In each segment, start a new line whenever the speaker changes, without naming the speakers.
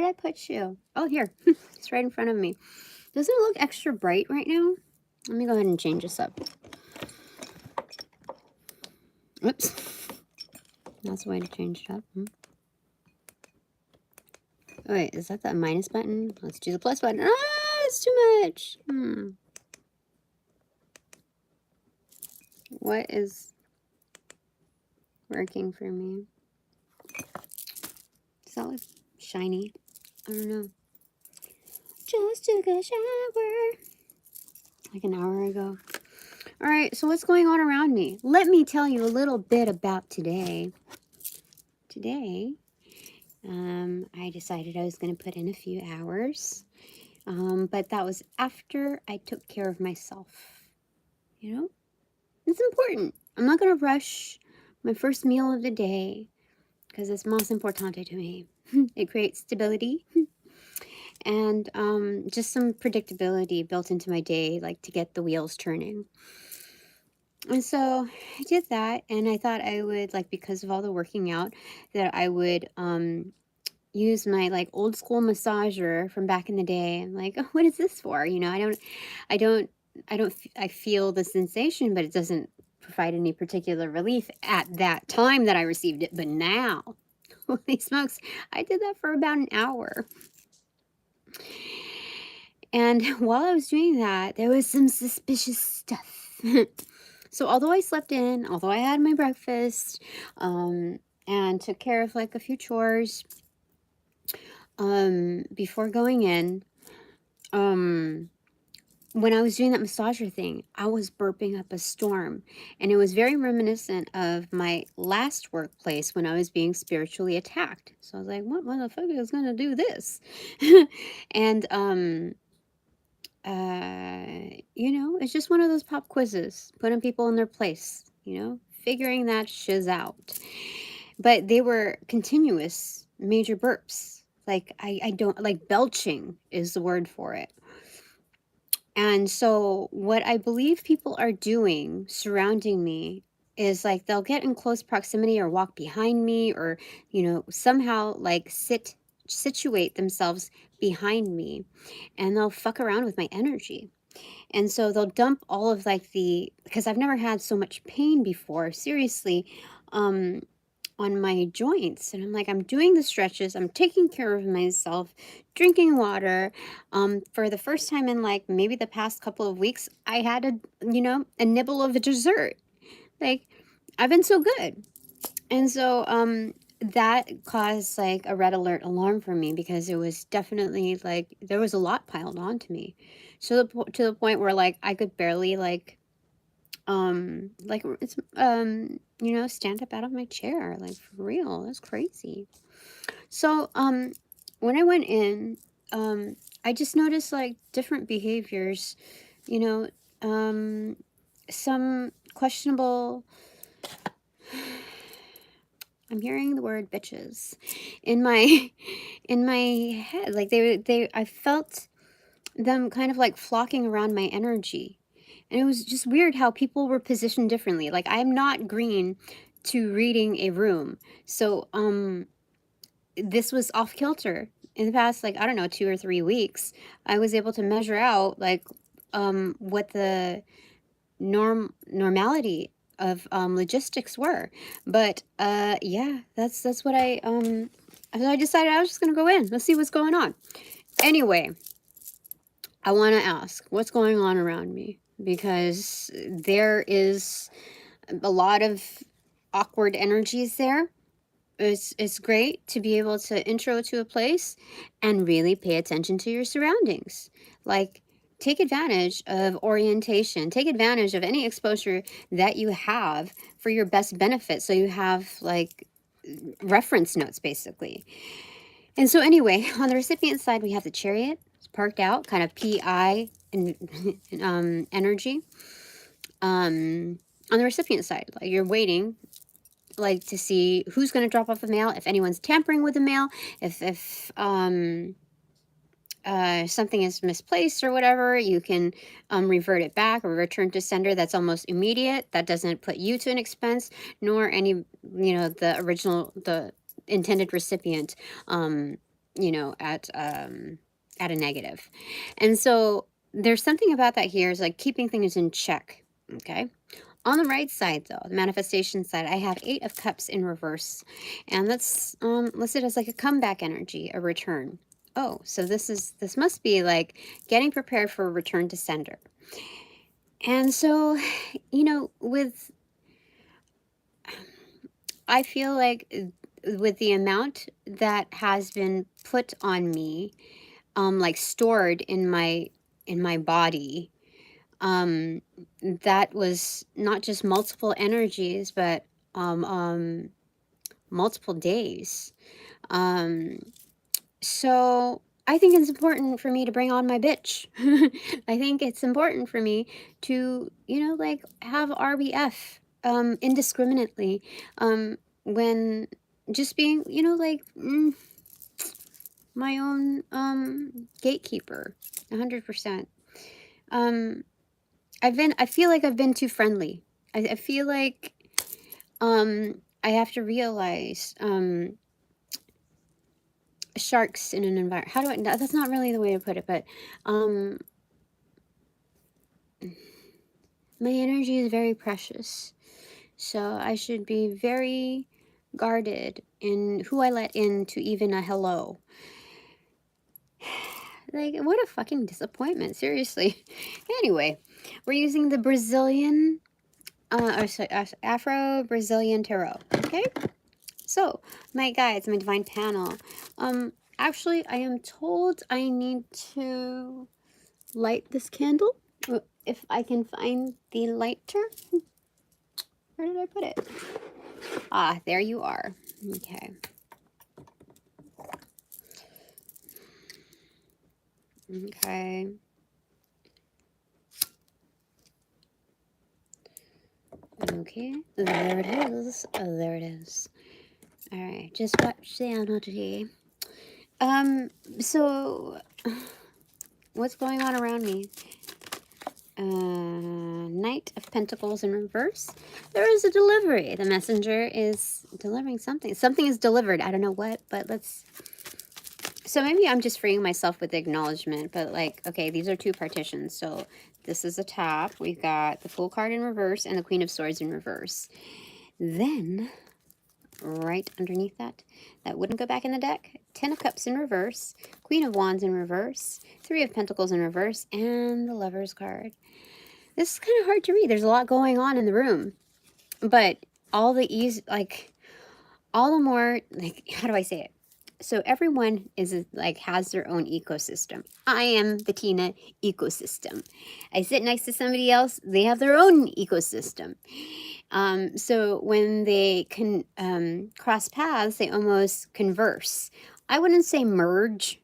I put you? Oh, here. It's right in front of me. Doesn't it look extra bright right now? Let me go ahead and change this up. Oops. That's the way to change it up. Oh, wait, is that the minus button? Let's do the plus button. Ah, it's too much. What is working for me? Does that look shiny? I don't know. Just took a shower like an hour ago. All right, so what's going on around me? Let me tell you a little bit about today. Today, I decided I was going to put in a few hours, but that was after I took care of myself. You know, it's important. I'm not going to rush my first meal of the day because it's más importante to me. It creates stability and just some predictability built into my day, like to get the wheels turning. And so I did that, and I thought I would, like, because of all the working out, that I would use my like old school massager from back in the day. I'm like, oh, what is this for? You know, I feel the sensation, but it doesn't provide any particular relief at that time that I received it. But now, holy smokes, I did that for about an hour. And while I was doing that, there was some suspicious stuff. So although I slept in, although I had my breakfast, and took care of like a few chores, before going in, when I was doing that massager thing, I was burping up a storm, and it was very reminiscent of my last workplace when I was being spiritually attacked. So I was like, what motherfucker is gonna do this? And you know, it's just one of those pop quizzes, putting people in their place, you know, figuring that shiz out. But they were continuous major burps. Like, I don't, like, belching is the word for it. And so what I believe people are doing surrounding me is like they'll get in close proximity or walk behind me or, you know, somehow like situate themselves behind me, and they'll fuck around with my energy. And so they'll dump all of like because I've never had so much pain before, seriously, on my joints. And I'm like, I'm doing the stretches, I'm taking care of myself, drinking water. For the first time in like maybe the past couple of weeks, I had a nibble of a dessert. Like, I've been so good. And so that caused like a red alert alarm for me, because it was definitely like there was a lot piled onto me. So to the point where like I could barely stand up out of my chair, like, for real. That's crazy. So when I went in, I just noticed like different behaviors, you know, some questionable, I'm hearing the word bitches in my head. Like I felt them kind of like flocking around my energy. And it was just weird how people were positioned differently. Like, I'm not green to reading a room. So, this was off kilter. In the past, like, I don't know, 2 or 3 weeks, I was able to measure out, like, what the normality of logistics were. But, yeah, that's what so I decided I was just going to go in. Let's see what's going on. Anyway, I want to ask, what's going on around me? Because there is a lot of awkward energies there. It's great to be able to intro to a place and really pay attention to your surroundings. Like, take advantage of orientation. Take advantage of any exposure that you have for your best benefit. So you have, like, reference notes, basically. And so anyway, on the recipient side, we have the Chariot. It's parked out, kind of PI and energy. On the recipient side, like, you're waiting, like, to see who's going to drop off the mail, if anyone's tampering with the mail, if something is misplaced or whatever, you can revert it back or return to sender. That's almost immediate. That doesn't put you to an expense, nor any, the intended recipient you know, at a negative. And so there's something about that here is like keeping things in check. Okay. On the right side, though, the manifestation side, I have 8 of Cups in reverse. And that's listed as like a comeback energy, a return. Oh, so this must be like getting prepared for a return to sender. And so, you know, I feel like with the amount that has been put on me, like stored in my body, that was not just multiple energies, but multiple days. So I think it's important for me to bring on my bitch. I think it's important for me to, you know, like have RBF indiscriminately, when just being, you know, like my own gatekeeper, 100%. I feel like I've been too friendly. I feel like I have to realize sharks in an environment. How do I? That's not really the way to put it, but my energy is very precious, so I should be very guarded in who I let into even a hello. Like, what a fucking disappointment, seriously. Anyway, we're using the Brazilian, Afro-Brazilian Tarot, okay? So, my guides, my divine panel. Actually, I am told I need to light this candle. If I can find the lighter. Where did I put it? Ah, there you are. Okay. Okay. Okay. There it is. Oh, there it is. All right. Just watch the energy. So what's going on around me? Knight of Pentacles in reverse. There is a delivery. The messenger is delivering something. Something is delivered. I don't know what, but let's... So maybe I'm just freeing myself with the acknowledgement, but like, okay, these are 2 partitions. So this is the top. We've got the Fool card in reverse and the Queen of Swords in reverse. Then, right underneath that wouldn't go back in the deck. 10 of Cups in reverse, Queen of Wands in reverse, 3 of Pentacles in reverse, and the Lover's card. This is kind of hard to read. There's a lot going on in the room, but all the ease, like, all the more, like, how do I say it? So everyone is like has their own ecosystem. I am the Tina ecosystem. I sit next to somebody else, they have their own ecosystem. So when they can cross paths, they almost converse. I wouldn't say merge.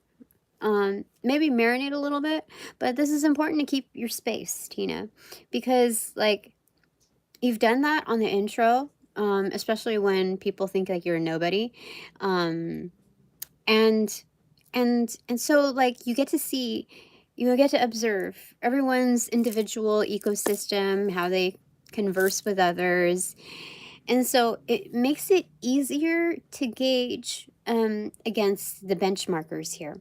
Maybe marinate a little bit, but this is important to keep your space, Tina, because like you've done that on the intro, especially when people think like you're a nobody. And so like you get to see, you get to observe everyone's individual ecosystem, how they converse with others. And so it makes it easier to gauge against the benchmarkers here.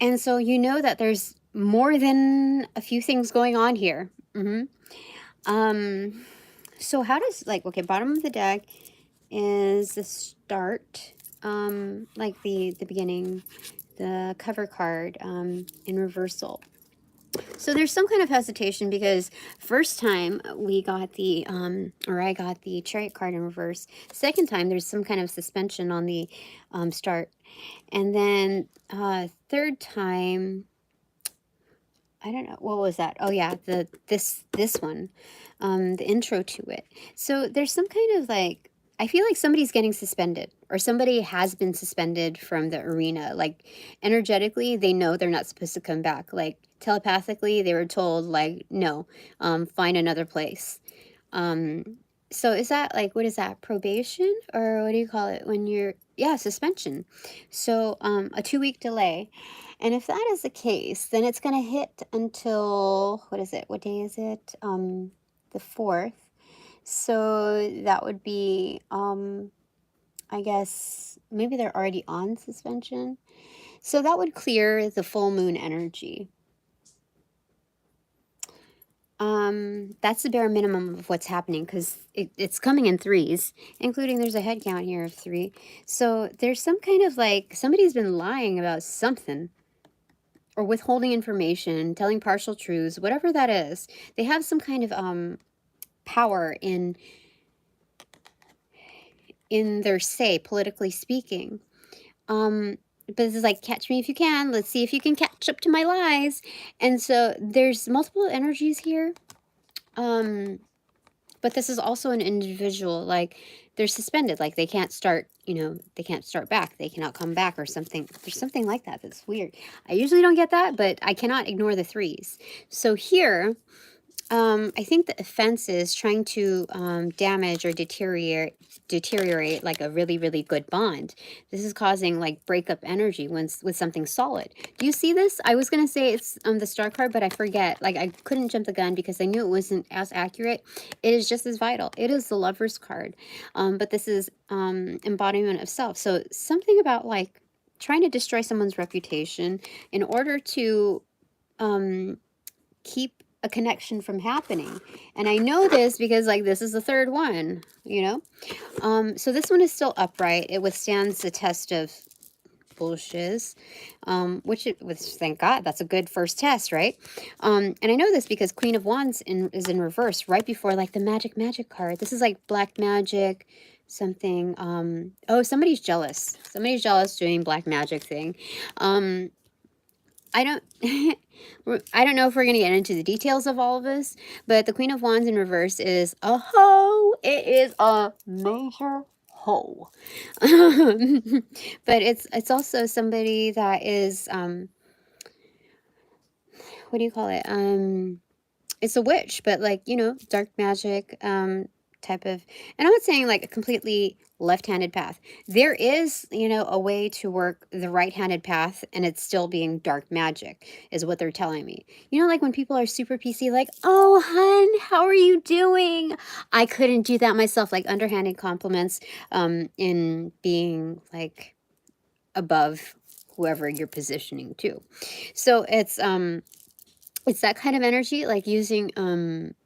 And so you know that there's more than a few things going on here. So how does, like, okay, bottom of the deck is the start, like the beginning, the cover card in reversal. So there's some kind of hesitation because first time we got the, or I got the Chariot card in reverse. Second time there's some kind of suspension on the start. And then third time, I don't know, what was that? Oh yeah, this one, the intro to it. So there's some kind of like, I feel like somebody's getting suspended or somebody has been suspended from the arena. Like energetically, they know they're not supposed to come back. Like telepathically, they were told like, no, find another place. So is that like, what is that, probation? Or what do you call it when you're, yeah, suspension. So a 2-week delay. And if that is the case, then it's going to hit until, what is it? What day is it? The 4th. So that would be I guess maybe they're already on suspension. So that would clear the full moon energy. That's the bare minimum of what's happening, because it's coming in threes, including there's a head count here of 3. So there's some kind of like, somebody's been lying about something, or withholding information, telling partial truths, whatever that is. They have some kind of power in their say, politically speaking. But this is like, catch me if you can. Let's see if you can catch up to my lies. And so there's multiple energies here. But this is also an individual, like they're suspended, like they can't start, they can't start back. They cannot come back or something. There's something like that that's weird. I usually don't get that, but I cannot ignore the 3s. So here, I think the offense is trying to damage or deteriorate like a really, really good bond. This is causing like breakup energy with something solid. Do you see this? I was going to say it's the star card, but I forget. Like, I couldn't jump the gun because I knew it wasn't as accurate. It is just as vital. It is the Lover's card. But this is embodiment of self. So something about like trying to destroy someone's reputation in order to keep a connection from happening. And I know this because like this is the 3rd one, so this one is still upright. It withstands the test of bullshit, which thank God, that's a good first test, right? And I know this because Queen of Wands is in reverse right before like the Magick card. This is like black magic something. Oh, somebody's jealous doing black magic thing. I don't know if we're going to get into the details of all of this, but the Queen of Wands in reverse is a hoe. It is a major hoe. But it's also somebody that is, what do you call it? It's a witch, but like, dark magic, type of, and I'm not saying like a completely left-handed path. There is, a way to work the right-handed path and it's still being dark magic, is what they're telling me. Like when people are super PC, like, oh, hun, how are you doing? I couldn't do that myself, like underhanded compliments, in being like above whoever you're positioning to. So it's that kind of energy, like using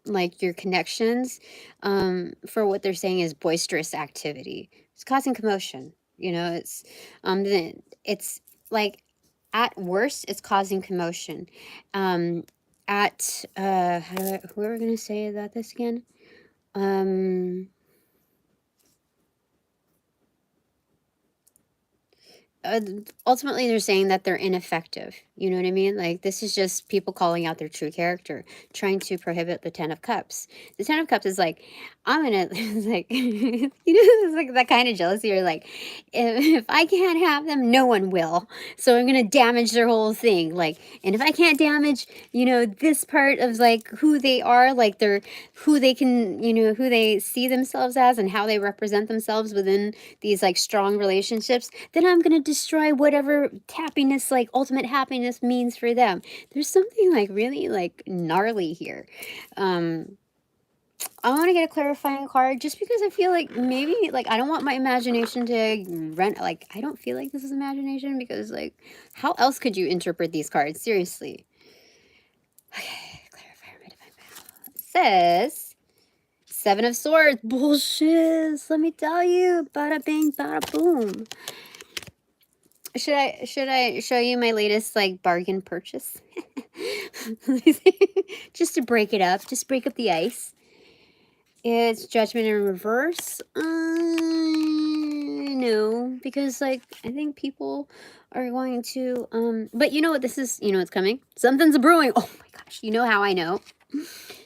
like your connections for what they're saying is boisterous activity. It's causing commotion. It's like at worst it's causing commotion. At who are we gonna say about this again? Ultimately they're saying that they're ineffective. You know what I mean? Like, this is just people calling out their true character, trying to prohibit the 10 of Cups. The 10 of Cups is like, I'm gonna, it's like, it's like that kind of jealousy. Or like, if I can't have them, no one will. So I'm gonna damage their whole thing. Like, and if I can't damage, this part of like who they are, like who they can, who they see themselves as and how they represent themselves within these like strong relationships, then I'm gonna destroy whatever happiness, like ultimate happiness, means for them. There's something like really like gnarly here. I want to get a clarifying card just because I feel like maybe like I don't want my imagination to run. Like, I don't feel like this is imagination, because like how else could you interpret these cards? Seriously. Okay, clarifier, my divine battle. It says 7 of Swords. Bullshit. Let me tell you. Bada bing, bada boom. Should I show you my latest like bargain purchase? Just to break it up, just break up the ice. It's Judgment in reverse. No, because like I think people are going to but you know what this is, what's coming? Something's brewing. Oh my gosh, you know how I know?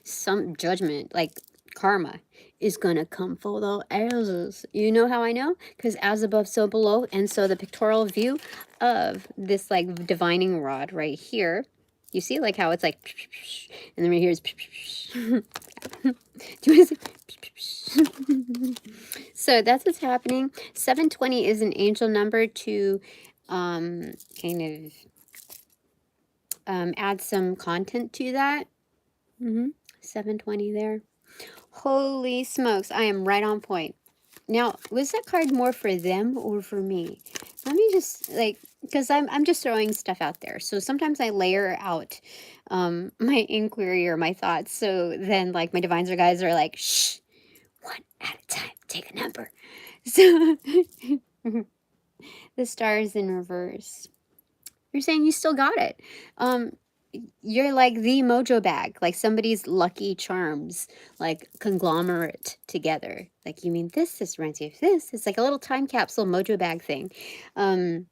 Some judgment, like karma, is gonna come for the asses. You know how I know? Because as above, so below. And so the pictorial view of this like divining rod right here, you see like how it's like, and then right here is do you want to see? So that's what's happening. 720 is an angel number to kind of add some content to that. 720 there. Holy smokes, I am right on point. Now, was that card more for them or for me? Let me just, like, because I'm just throwing stuff out there. So sometimes I layer out my inquiry or my thoughts. So then, like, my divines or guys are like, shh, one at a time, take a number. So the stars in reverse. You're saying you still got it. You're like the mojo bag, like somebody's lucky charms, like conglomerate together. Like, you mean this reminds you of this. It's like a little time capsule mojo bag thing. And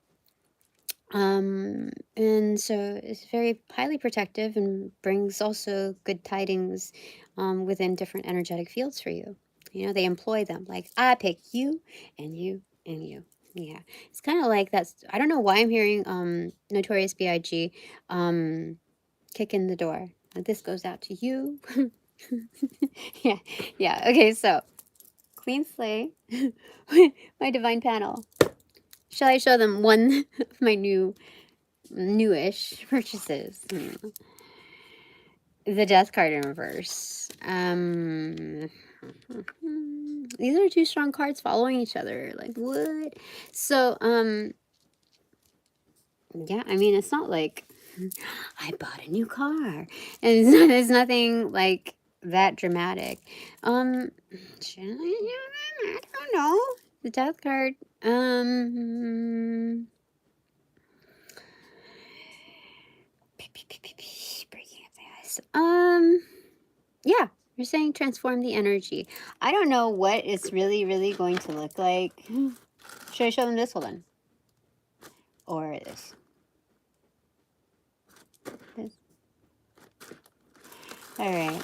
so it's very highly protective and brings also good tidings within different energetic fields for you. You know, they employ them. Like, I pick you and you and you. Yeah. It's kind of like that's, I don't know why I'm hearing Notorious B.I.G. Kick in the door. Like, this goes out to you. Yeah. Yeah. Okay, so Queen Slay, my divine panel. Shall I show them one of my newish purchases? The Death card in reverse. These are two strong cards following each other. Like, what? So, yeah, I mean, it's not like I bought a new car. And there's nothing like that dramatic. I don't know. The Death card. Breaking up the ice. Yeah, you're saying transform the energy. I don't know what it's really going to look like. Should I show them this? Hold on. Or this. This. All right.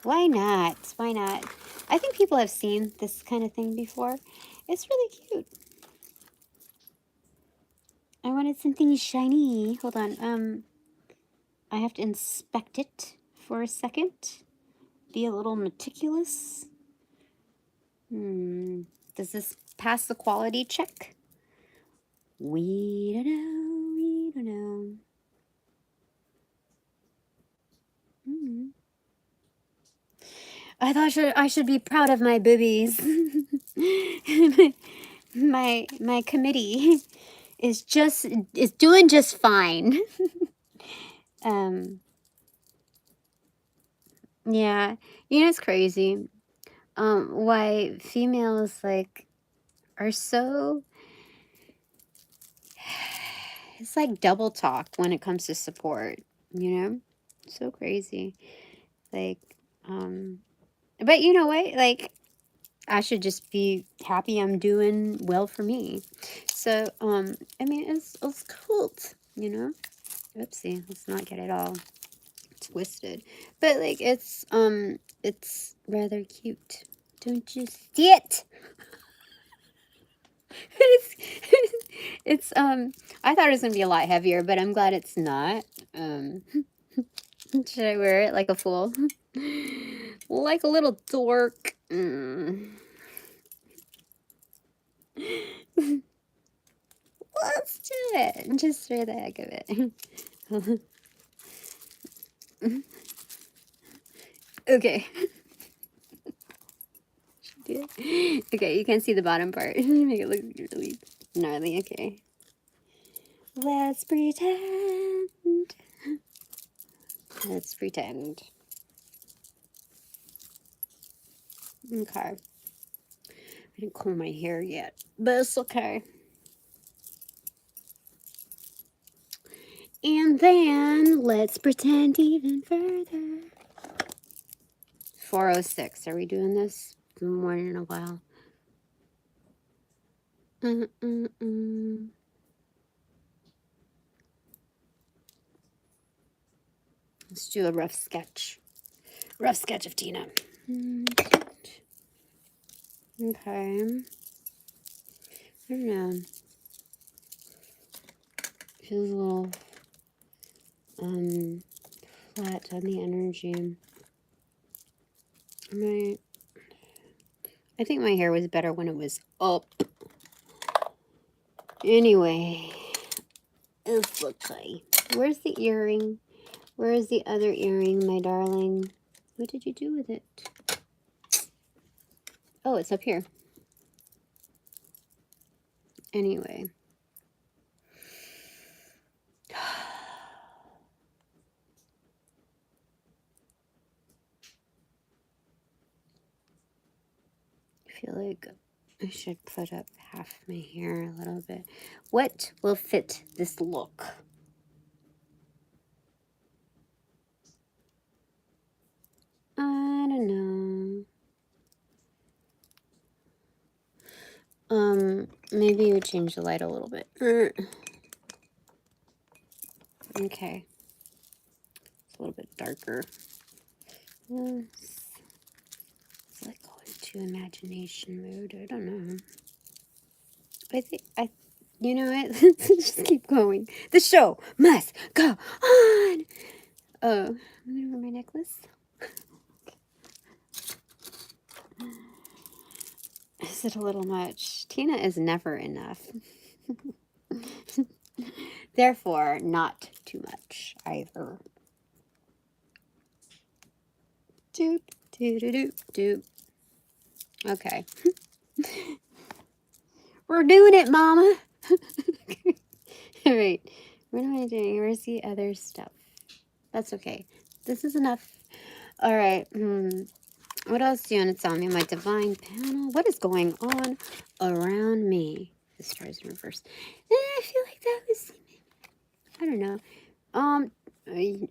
Why not? Why not? I think people have seen this kind of thing before. It's really cute. I wanted something shiny. Hold on. I have to inspect it for a second. Be a little meticulous. Does this pass the quality check? We don't know. We don't know. I thought I should be proud of my boobies. my committee is doing just fine. Yeah, you know, it's crazy. Why females like are so, it's like double talk when it comes to support, you know? So crazy. Like, but you know what? Like, I should just be happy I'm doing well for me. So, I mean, it's cool, you know? Oopsie, let's not get it all twisted. But, like, it's rather cute. Don't you see it? it's, I thought it was gonna be a lot heavier, but I'm glad it's not. Should I wear it like a fool? Like a little dork. Let's do it. Just for the heck of it. Okay. Okay, you can see the bottom part. Make it look really gnarly. Okay. Let's pretend. Let's pretend. Okay. I didn't comb my hair yet, but it's okay. And then let's pretend even further. 406. Are we doing this? More than a while. Let's do a rough sketch. Rough sketch of Tina. Okay. I don't know. Feels a little flat on the energy. I think my hair was better when it was up. Anyway, it's okay. Where's the earring? Where is the other earring, my darling? What did you do with it? Oh, it's up here. Anyway. I feel like I should put up half my hair a little bit. What will fit this look? I don't know. Maybe you would change the light a little bit. Okay. It's a little bit darker. Let's like go into imagination mode. I don't know. You know what? Let's just keep going. The show must go on. Oh, I'm gonna wear my necklace. Is it a little much? Tina is never enough. Therefore, not too much either. Doop, doop, doop, doop. Okay. We're doing it, Mama. All right. What am I doing? Where's the other stuff? That's okay. This is enough. All right. What else do you want to tell me? My divine panel. What is going on around me? The stars in reverse. I feel like that was, I don't know.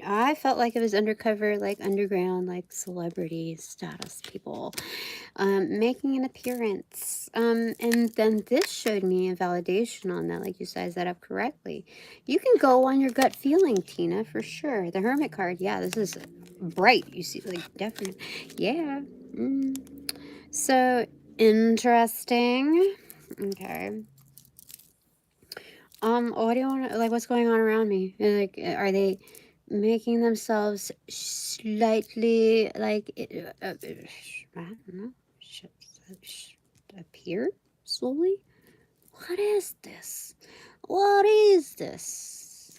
I felt like it was undercover, like underground, like celebrity status people making an appearance. And then this showed me a validation on that, like you sized that up correctly. You can go on your gut feeling, Tina, for sure. The Hermit card, yeah, this is bright. You see, like, definitely. Yeah. So, interesting. Okay. What do you want to, like, what's going on around me? Like, are they making themselves slightly, like, I don't know, appear slowly? What is this? What is this?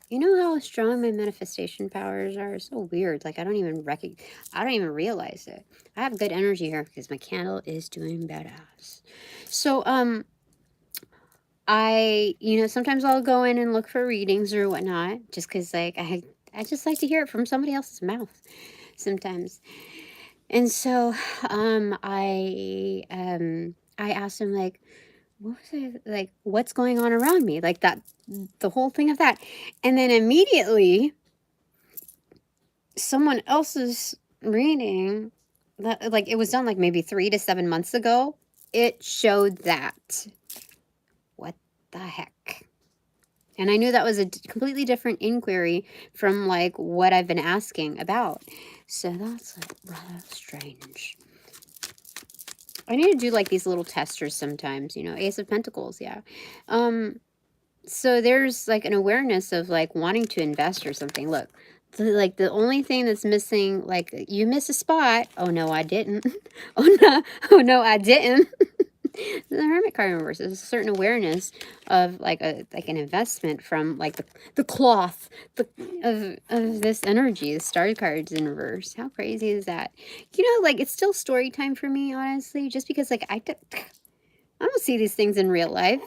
You know how strong my manifestation powers are? It's so weird. Like, I don't even realize it. I have good energy here because my candle is doing badass. So, sometimes I'll go in and look for readings or whatnot, just because, like, I just like to hear it from somebody else's mouth sometimes. And so, I asked him, like, what was it, like, what's going on around me? Like that, the whole thing of that. And then immediately, someone else's reading, that, like, it was done, like, maybe 3 to 7 months ago. It showed that. What the heck? And I knew that was a completely different inquiry from, like, what I've been asking about. So that's, like, rather strange. I need to do, like, these little testers sometimes, you know, Ace of Pentacles, yeah. So there's, like, an awareness of, like, wanting to invest or something. Look, the only thing that's missing, like, you miss a spot. Oh, no, I didn't. Oh, no, I didn't. The Hermit card in reverse is a certain awareness of, like, an investment from, like, the cloth of this energy. The star cards in reverse. How crazy is that? You know, like, it's still story time for me, honestly, just because, like, I don't see these things in real life.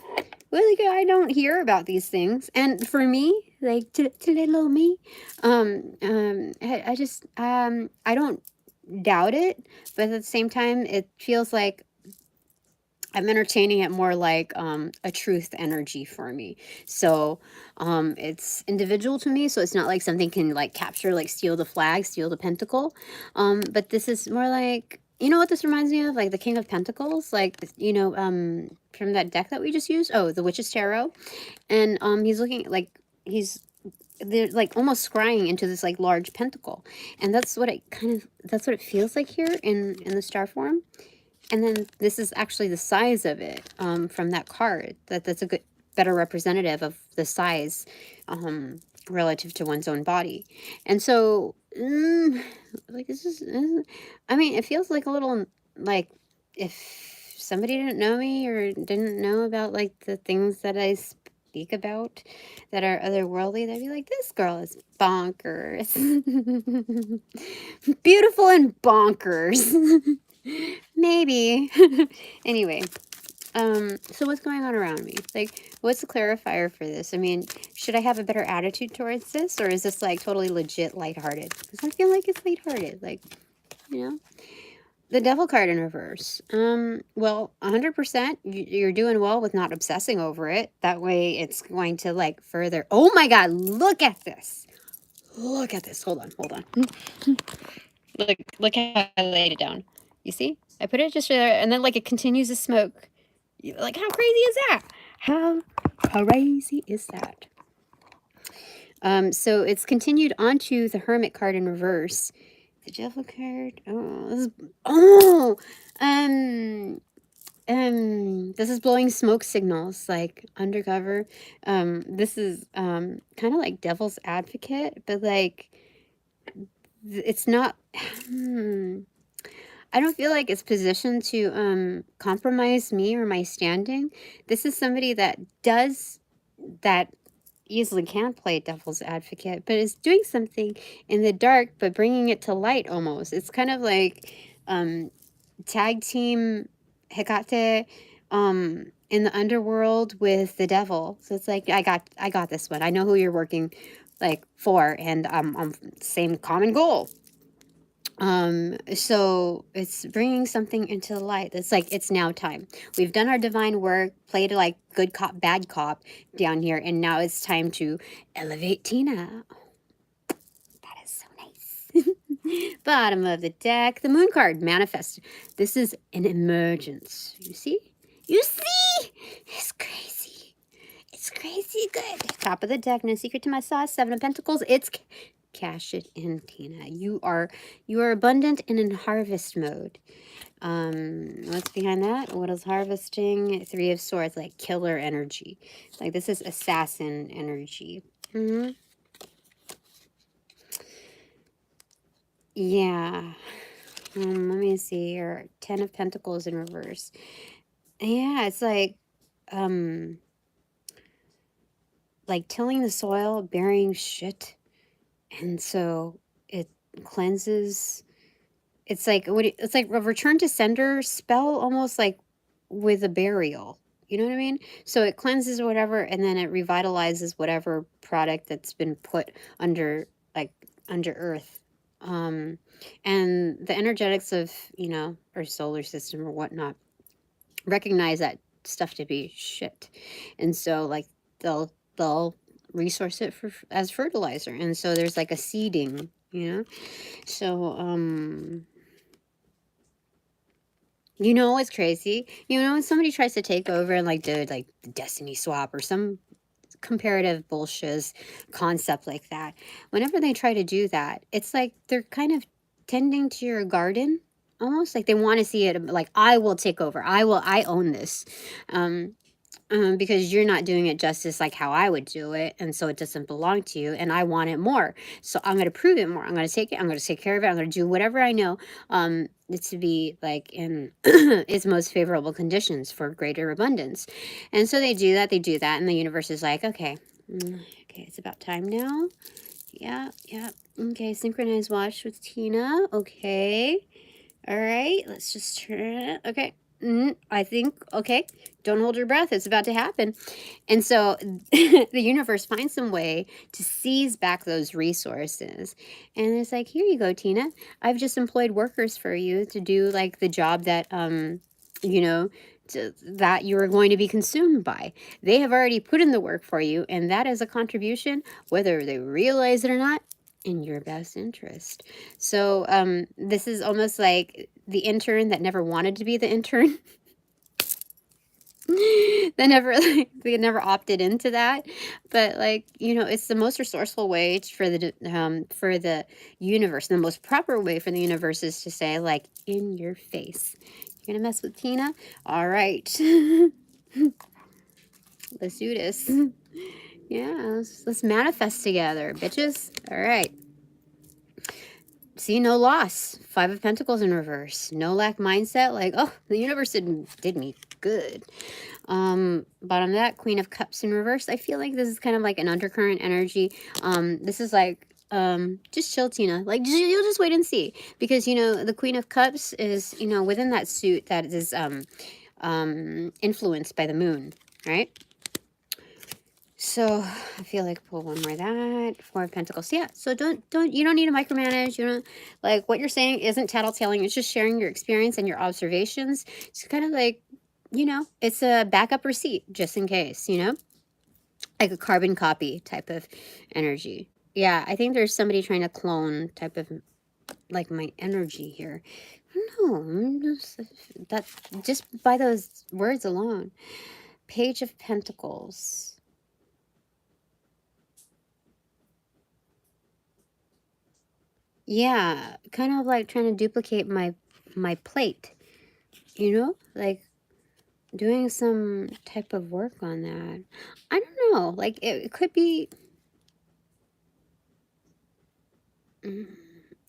Well, like, I don't hear about these things, and for me, like, to little old me, I just I don't doubt it, but at the same time, it feels like I'm entertaining it more like a truth energy for me. So it's individual to me, so it's not like something can, like, capture, like, steal the flag, steal the pentacle. But this is more like, you know what this reminds me of? Like the King of Pentacles, like, you know, from that deck that we just used. Oh, the Witch's Tarot. And he's looking like they're, like, almost scrying into this, like, large pentacle. And that's what it feels like here in the star form. And then this is actually the size of it from that card. That's a better representative of the size relative to one's own body. And so, like, I mean, it feels like a little, like, if somebody didn't know me or didn't know about, like, the things that I speak about that are otherworldly, they'd be like, this girl is bonkers. Beautiful and bonkers. Maybe. Anyway, So what's going on around me? Like, what's the clarifier for this? I mean, should I have a better attitude towards this, or is this like totally legit lighthearted? Because I feel like it's lighthearted, like, you know. The Devil card in reverse. Well, 100%, you're doing well with not obsessing over it. That way it's going to, like, further... Oh my god, look at this! Look at this. Hold on. Look how I laid it down. You see? I put it just there, and then, like, it continues to smoke. Like, how crazy is that? How crazy is that? So it's continued onto the Hermit card in reverse. The Devil card. This is blowing smoke signals, like Undercover. This is kind of like Devil's Advocate, but like it's not. I don't feel like it's positioned to compromise me or my standing. This is somebody that does that. Easily can play Devil's Advocate, but is doing something in the dark, but bringing it to light almost. It's kind of like tag team Hecate in the underworld with the devil. So it's like, I got this one. I know who you're working like for, and same common goal. So it's bringing something into the light. It's like, it's now time. We've done our divine work, played like good cop, bad cop down here, and now it's time to elevate Tina. That is so nice. Bottom of the deck, the Moon card, manifest. This is an emergence. You see? You see? It's crazy. It's crazy good. Top of the deck, no secret to my sauce, 7 of Pentacles. It's... Cash it in, Tina. You are abundant and in harvest mode. What's behind that? What is harvesting? 3 of Swords, like killer energy. Like this is assassin energy. Yeah. Let me see here. 10 of Pentacles in reverse. Yeah, it's like tilling the soil, burying shit. And so it cleanses. It's like it's like a return to sender spell, almost like with a burial. You know what I mean? So it cleanses whatever, and then it revitalizes whatever product that's been put under earth. And the energetics of, you know, our solar system or whatnot recognize that stuff to be shit, and so like they'll resource it as fertilizer, and so there's like a seeding, you know. So you know what's crazy? You know when somebody tries to take over and like do like the destiny swap or some comparative bullshit concept like that, whenever they try to do that, it's like they're kind of tending to your garden, almost like they want to see it like, I will take over, I own this. Because you're not doing it justice like how I would do it, and so it doesn't belong to you, and I want it more. So I'm going to prove it more. I'm going to take it. I'm going to take care of it. I'm going to do whatever I know to be like in its most favorable conditions for greater abundance. And so they do that. And the universe is like, okay, it's about time now. Yeah. Okay, synchronized watch with Tina. Okay. All right, let's just turn it. Okay. I think, okay, don't hold your breath. It's about to happen. And so the universe finds some way to seize back those resources. And it's like, here you go, Tina. I've just employed workers for you to do like the job that, you know, that you are going to be consumed by. They have already put in the work for you. And that is a contribution, whether they realize it or not, in your best interest. So this is almost like the intern that never wanted to be the intern. They never opted into that. But like, you know, it's the most resourceful way for the universe. The most proper way for the universe is to say, like, in your face. You're gonna mess with Tina? All right. Let's do this. Yeah, let's manifest together, bitches. All right. See, no loss. 5 of Pentacles in reverse. No lack mindset. Like, oh, the universe did me good. Bottom of that, Queen of Cups in reverse. I feel like this is kind of like an undercurrent energy. This is like, just chill, Tina. Like, you'll just wait and see. Because, you know, the Queen of Cups is, you know, within that suit that is, influenced by the moon, right? So I feel like pull one more of that. Four of Pentacles. Yeah. So you don't need to micromanage. You don't, like, what you're saying isn't tattletelling. It's just sharing your experience and your observations. It's kind of like, you know, it's a backup receipt just in case, you know, like a carbon copy type of energy. Yeah. I think there's somebody trying to clone type of, like, my energy here. I don't know. That just by those words alone. Page of Pentacles. Yeah, kind of like trying to duplicate my plate, you know? Like doing some type of work on that. I don't know. Like it could be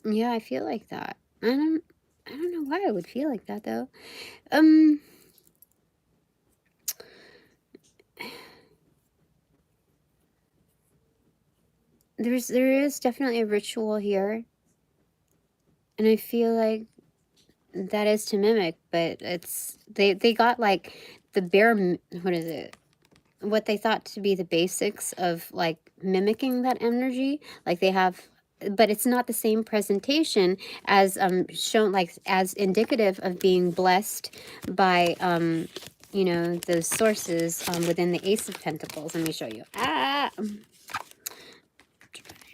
yeah, I feel like that. I don't know why I would feel like that though. There is definitely a ritual here. And I feel like that is to mimic, but it's they got like the bare what is it? What they thought to be the basics of like mimicking that energy, like they have, but it's not the same presentation as shown, like as indicative of being blessed by you know, those sources within the Ace of Pentacles. Let me show you.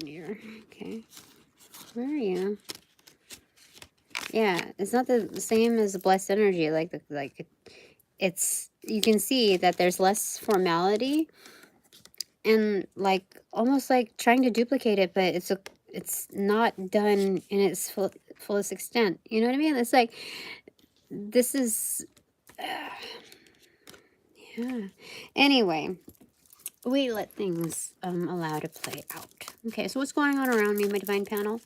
In here. Okay, where are you? Yeah, it's not the same as blessed energy. Like it's, you can see that there's less formality and like almost like trying to duplicate it, but it's not done in its fullest extent. You know what I mean? It's like this is yeah. Anyway, we let things allow to play out. Okay, so what's going on around me, my divine panel?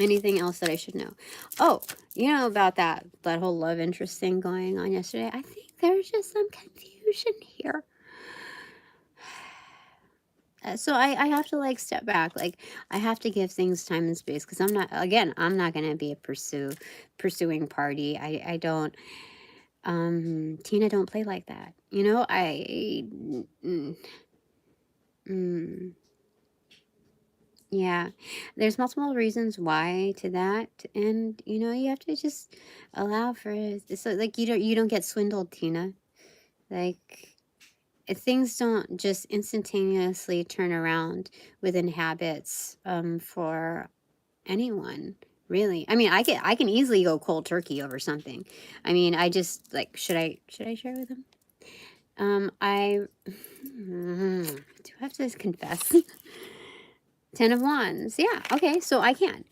Anything else that I should know? Oh, you know about that whole love interest thing going on yesterday? I think there's just some confusion here. So I have to like step back. Like I have to give things time and space because I'm not going to be a pursuing party. I don't Tina don't play like that. You know, yeah, there's multiple reasons why to that, and you know, you have to just allow for it. So like you don't get swindled, Tina. Like things don't just instantaneously turn around within habits for anyone, really. I mean, I can easily go cold turkey over something. I mean, I just like, should I share with him? I do I have to confess? 10 of Wands. Yeah, okay, so I can.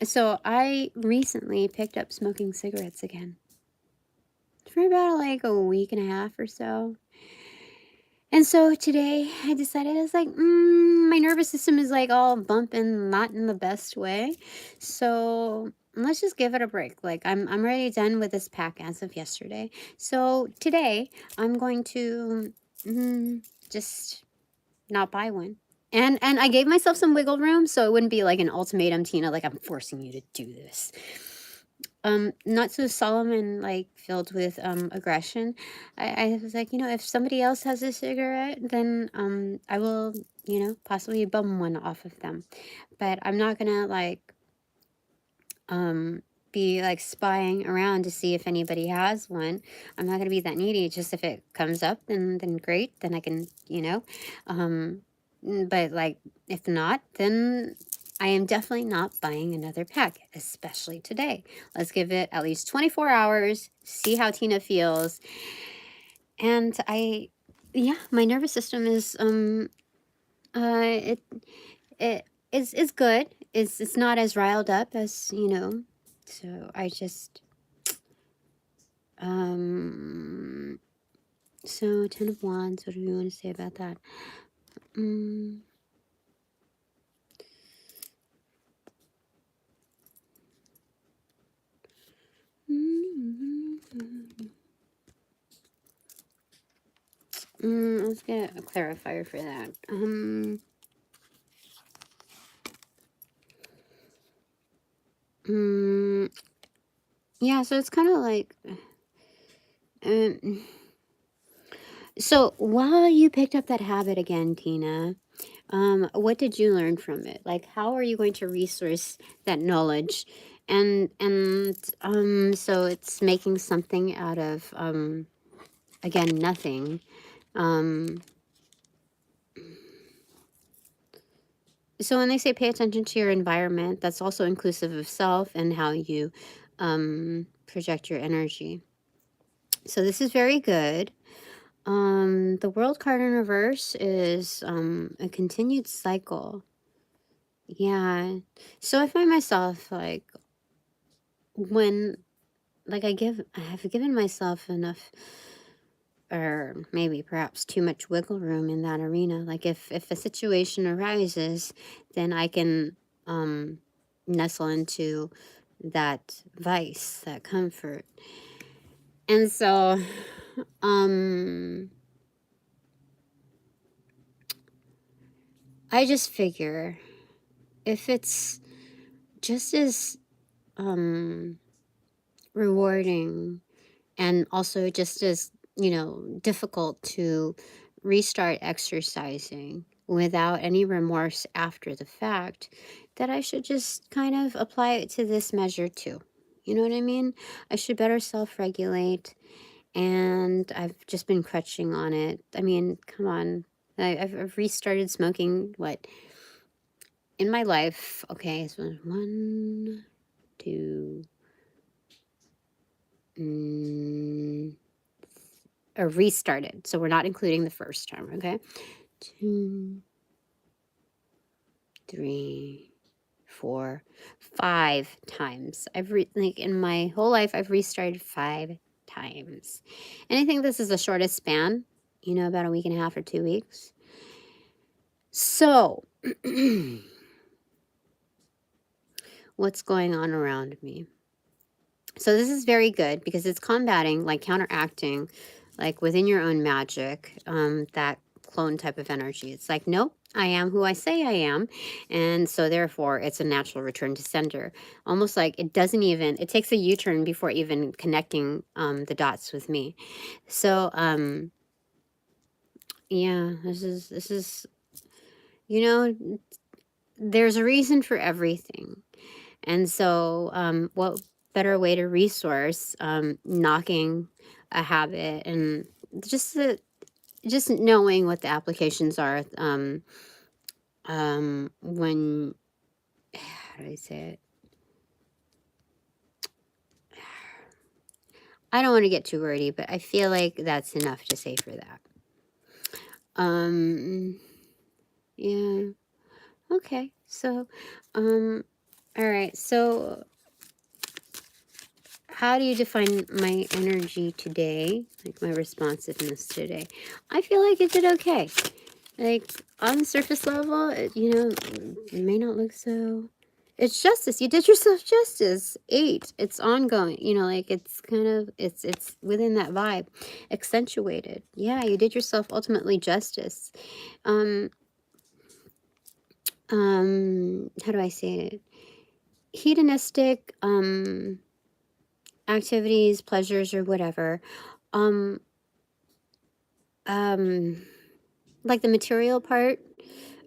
So I recently picked up smoking cigarettes again for about like a week and a half or so. And so today I decided, I was like, my nervous system is like all bumping, not in the best way. So let's just give it a break. Like I'm already done with this pack as of yesterday. So today I'm going to just not buy one. And I gave myself some wiggle room, so it wouldn't be like an ultimatum, Tina, like I'm forcing you to do this. Not so solemn and like filled with aggression. I was like, you know, if somebody else has a cigarette, then I will, you know, possibly bum one off of them. But I'm not gonna like be like spying around to see if anybody has one. I'm not gonna be that needy. Just if it comes up, then great, then I can, you know. But like if not, then I am definitely not buying another pack, especially today. Let's give it at least 24 hours, see how Tina feels. And yeah, my nervous system is it is good. It's not as riled up as, you know. So I just so 10 of Wands, what do we want to say about that? Let's get a clarifier for that. Yeah, so it's kind of like So while you picked up that habit again, Tina, what did you learn from it? Like, how are you going to resource that knowledge? So it's making something out of, again, nothing. So when they say pay attention to your environment, that's also inclusive of self and how you project your energy. So this is very good. The world card in reverse is a continued cycle. Yeah. So I find myself like when like I have given myself enough, or maybe perhaps too much wiggle room in that arena. Like if a situation arises, then I can nestle into that vice, that comfort. And so I just figure if it's just as rewarding and also just as, difficult to restart exercising without any remorse after the fact, that I should just kind of apply it to this measure too. You know what I mean? I should better self-regulate, and I've just been crutching on it. I mean, come on. I've restarted smoking, what, in my life. Okay, so 1, 2, or restarted. So we're not including the first time, okay? 2, 3, 4, 5 times. Like in my whole life, I've restarted 5 times. And I think this is the shortest span, about a week and a half or 2 weeks. So, what's going on around me? So this is very good because it's combating, like counteracting, like within your own magic, that clone type of energy. It's like, nope, I am who I say I am. And so therefore it's a natural return to sender. Almost like it takes a U-turn before even connecting the dots with me. So yeah, this is, there's a reason for everything. And so what better way to resource knocking a habit, and just knowing what the applications are when, how do I say it? I don't want to get too wordy, but I feel like that's enough to say for that. Yeah. Okay. So, all right. So how do you define my energy today? Like my responsiveness today? I feel like it did okay. Like on the surface level, it may not look so. It's justice. You did yourself justice. 8. It's ongoing. Like it's kind of it's within that vibe, accentuated. Yeah, you did yourself ultimately justice. How do I say it? Hedonistic activities, pleasures, or whatever. Like the material part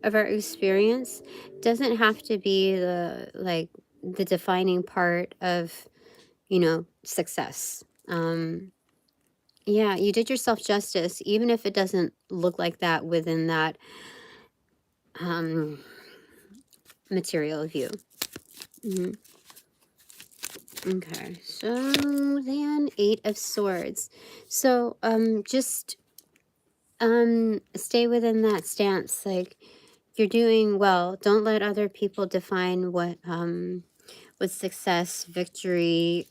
of our experience doesn't have to be the defining part of, success. Yeah, you did yourself justice, even if it doesn't look like that within that material view. Okay, so then 8 of Swords. So just stay within that stance. Like, you're doing well. Don't let other people define what success, victory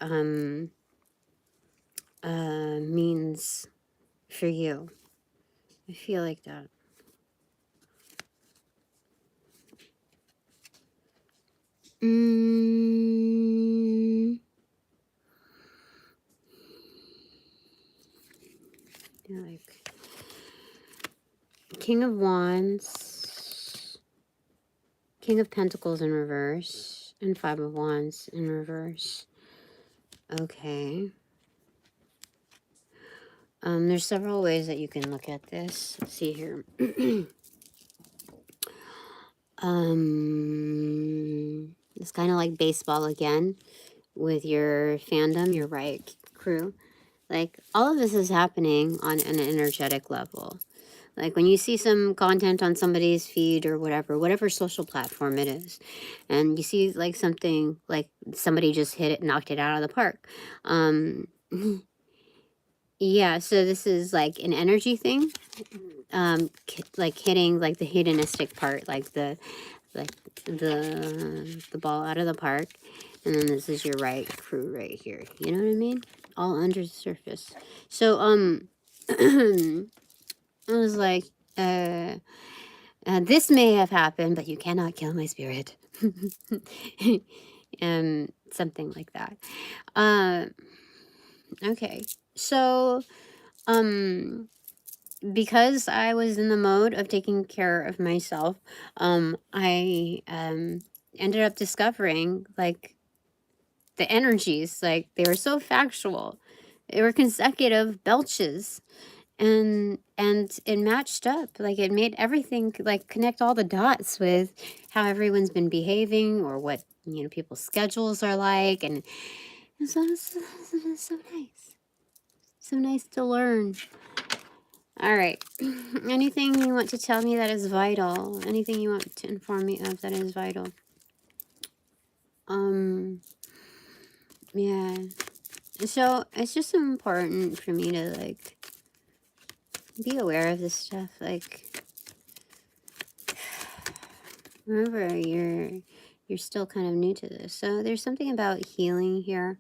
means for you. I feel like that. Yeah, like King of Wands, King of Pentacles in reverse, and 5 of Wands in reverse. Okay. There's several ways that you can look at this. Let's see here. It's kind of like baseball again with your fandom, your riot crew. Like, all of this is happening on an energetic level. Like, when you see some content on somebody's feed or whatever social platform it is, and you see, like, something, like, somebody just hit it, knocked it out of the park. Yeah, so this is, like, an energy thing. Like, hitting, like, the hedonistic part, like, the ball out of the park. And then this is your right crew right here. You know what I mean? All under the surface. So, I was like, this may have happened, but you cannot kill my spirit. Something like that. Okay. So, because I was in the mode of taking care of myself, I ended up discovering, like, the energies, like, they were so factual. They were consecutive belches, and it matched up. Like, it made everything, like, connect all the dots with how everyone's been behaving, or what, you know, people's schedules are like, and so it's so nice. So nice to learn. All right. Anything you want to tell me that is vital? Anything you want to inform me of that is vital? Yeah. So it's just important for me to, like, be aware of this stuff. Like, remember, you're still kind of new to this. So there's something about healing here.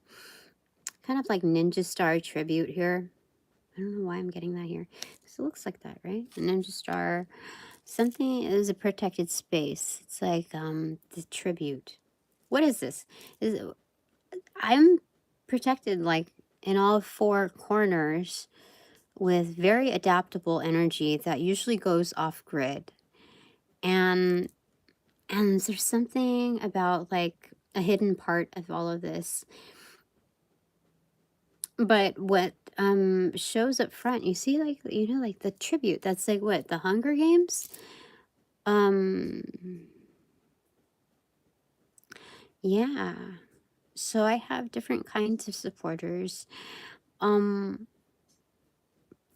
Kind of like Ninja Star tribute here. I don't know why I'm getting that here. Because it looks like that, right? A Ninja Star. Something is a protected space. It's like the tribute. What is this? I'm protected, like, in all four corners with very adaptable energy that usually goes off grid. And there's something about, like, a hidden part of all of this. But what shows up front, you see, like, you know, like the tribute, that's like what, the Hunger Games? Yeah. So I have different kinds of supporters. I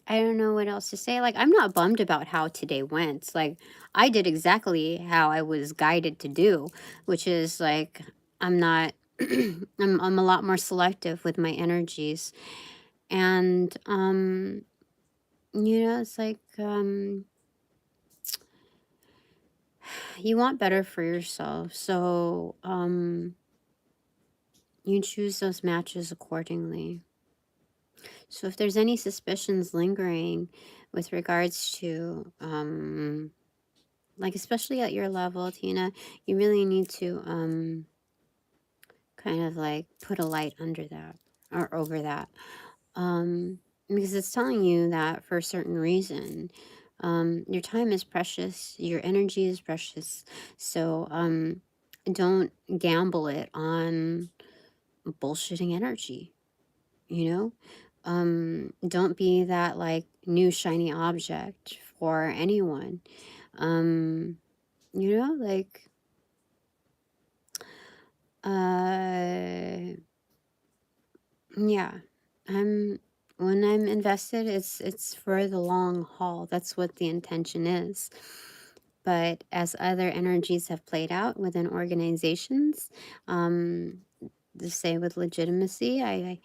don't know what else to say. Like, I'm not bummed about how today went. Like, I did exactly how I was guided to do, which is, like, I'm not, I'm a lot more selective with my energies. And, you know, it's like, you want better for yourself. So, you choose those matches accordingly. So if there's any suspicions lingering with regards to, like, especially at your level, Tina, you really need to kind of, like, put a light under that, or over that, because it's telling you that for a certain reason. Your time is precious, your energy is precious, so don't gamble it on bullshitting energy, you know? Don't be that, like, new shiny object for anyone. You know, like, yeah, when I'm invested, it's for the long haul. That's what the intention is. But as other energies have played out within organizations, to say with legitimacy, I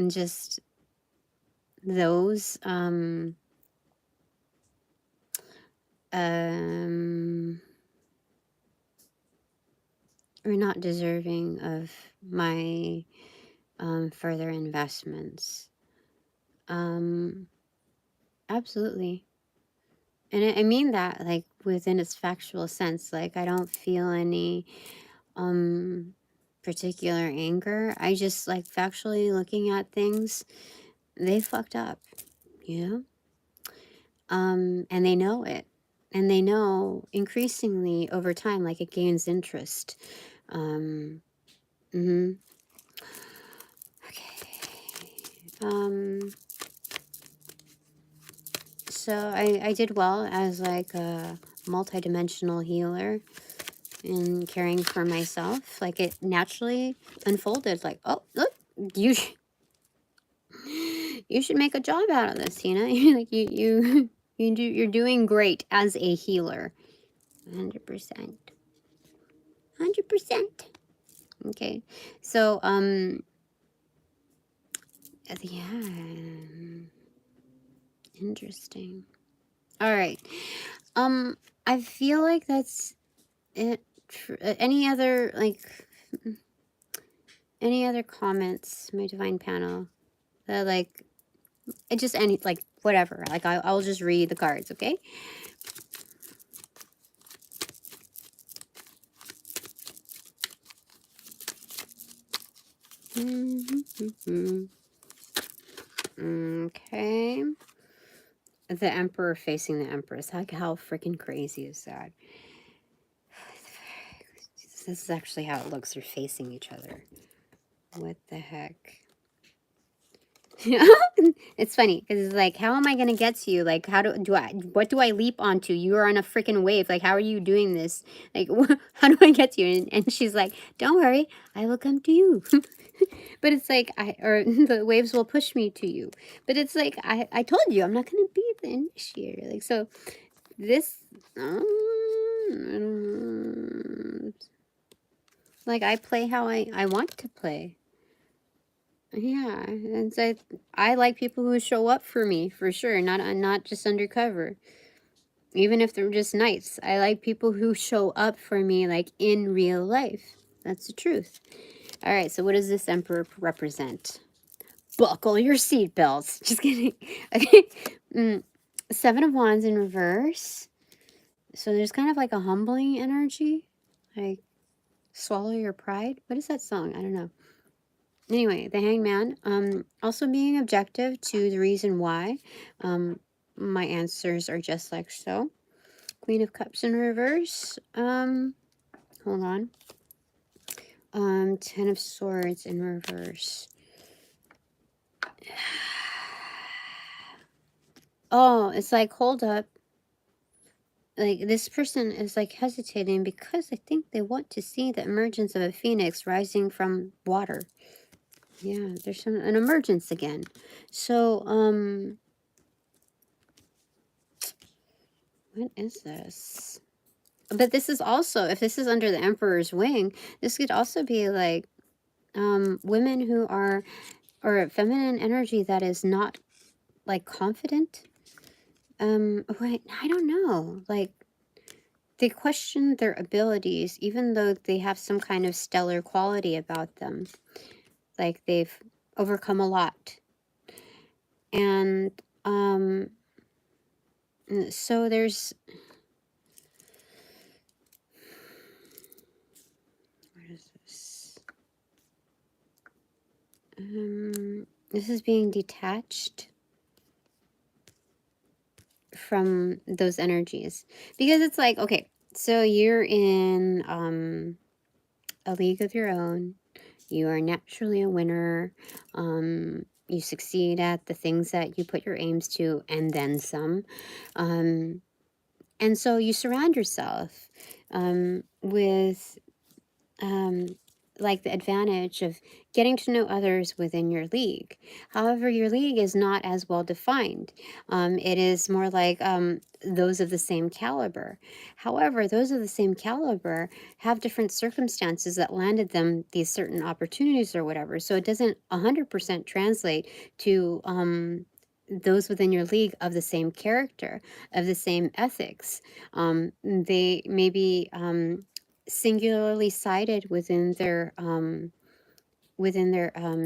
just those are not deserving of my further investments. Absolutely. And I mean that, like, within its factual sense. Like, I don't feel any particular anger. I just, like, factually looking at things, they fucked up, you know? And they know it. And they know increasingly over time, like, it gains interest. Okay. So I did well as like a multi-dimensional healer in caring for myself. Like it naturally unfolded. Like, oh, look, you you should make a job out of this, Tina. Like you're doing great as a healer. 100%. 100%. Okay. So yeah. Interesting. All right. I feel like that's it. Any other any other comments, my divine panel? Like it just any like whatever. Like I'll just read the cards, okay? Okay. The Emperor facing the Empress. Like how freaking crazy is that? This is actually how it looks. They're facing each other. What the heck? It's funny because it's like, how am I gonna get to you? Like, what do I leap onto? You are on a freaking wave. Like, how are you doing this? Like, how do I get to you? And she's like, don't worry, I will come to you. But it's like, or the waves will push me to you. But it's like, I told you, I'm not gonna be the initiator. Like, so this, like, I play how I want to play. Yeah, and so I like people who show up for me, for sure, not just undercover. Even if they're just nice. I like people who show up for me, like, in real life. That's the truth. All right, so what does this Emperor represent? Buckle your seatbelts. Just kidding. Okay. 7 of Wands in reverse. So there's kind of like a humbling energy. Like, swallow your pride. What is that song? I don't know. Anyway, the Hangman, also being objective to the reason why, my answers are just like so. Queen of Cups in reverse, hold on, 10 of Swords in reverse. Oh, it's like, hold up, like this person is like hesitating because I think they want to see the emergence of a phoenix rising from water. Yeah, there's an emergence again. So, what is this? But this is also, if this is under the Emperor's wing, this could also be like women who are, or feminine energy that is not like confident. Wait, I don't know. Like they question their abilities, even though they have some kind of stellar quality about them. Like they've overcome a lot. And so there's, what is this? This is being detached from those energies, because it's like, okay, so you're in a league of your own. You are naturally a winner. You succeed at the things that you put your aims to, and then some. And so you surround yourself with like the advantage of getting to know others within your league. However, your league is not as well defined. It is more like those of the same caliber. However, those of the same caliber have different circumstances that landed them these certain opportunities or whatever. So it doesn't 100% translate to those within your league of the same character, of the same ethics. They may be singularly cited within their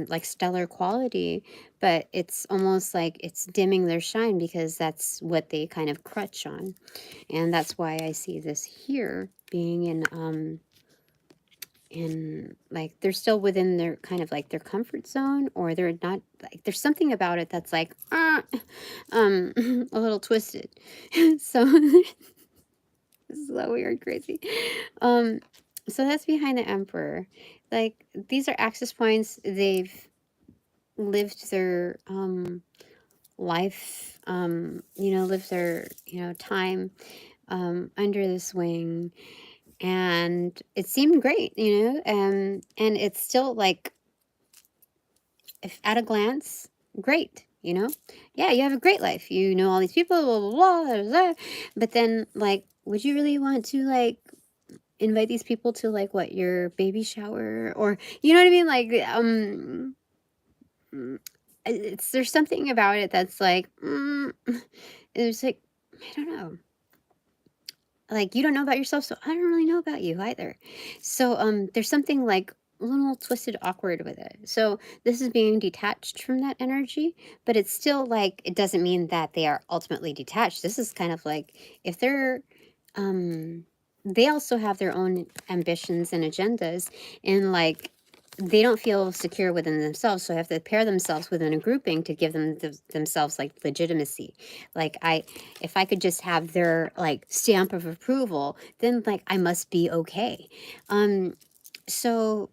like stellar quality, but it's almost like it's dimming their shine because that's what they kind of crutch on. And that's why I see this here being in like they're still within their kind of like their comfort zone, or they're not, like there's something about it that's like a little twisted. So this is so weird, crazy. So that's behind the Emperor. Like these are access points. They've lived their life, you know, live their, you know, time under this wing. And it seemed great, you know, and it's still like, if at a glance, great, you know? Yeah, you have a great life. You know all these people, blah, blah, blah, blah, blah. But then, like, would you really want to, like, invite these people to, like, what, your baby shower? Or, you know what I mean? Like, there's something about it that's like, it's like, I don't know. Like, you don't know about yourself, so I don't really know about you either. So there's something like a little twisted awkward with it. So this is being detached from that energy, but it's still like, it doesn't mean that they are ultimately detached. This is kind of like, if they're they also have their own ambitions and agendas, and like, they don't feel secure within themselves, so they have to pair themselves within a grouping to give themselves like legitimacy. Like, if I could just have their like stamp of approval, then like I must be okay. So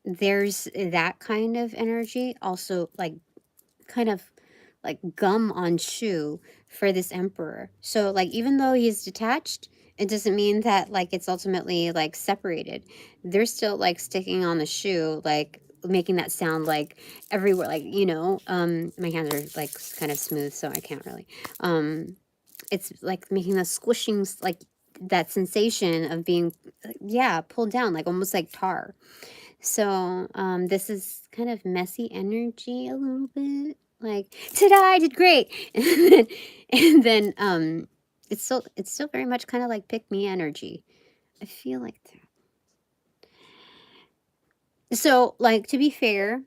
there's that kind of energy also, like kind of like gum on shoe for this emperor. So like, even though he's detached, it doesn't mean that like it's ultimately like separated. They're still like sticking on the shoe, like making that sound like everywhere, like, you know, my hands are like kind of smooth, so I can't really. It's like making the squishing, like that sensation of being, yeah, pulled down, like almost like tar. So this is kind of messy energy a little bit. Like, ta-da, I did great. And then it's still very much kind of like pick me energy. I feel like that. So, like, to be fair,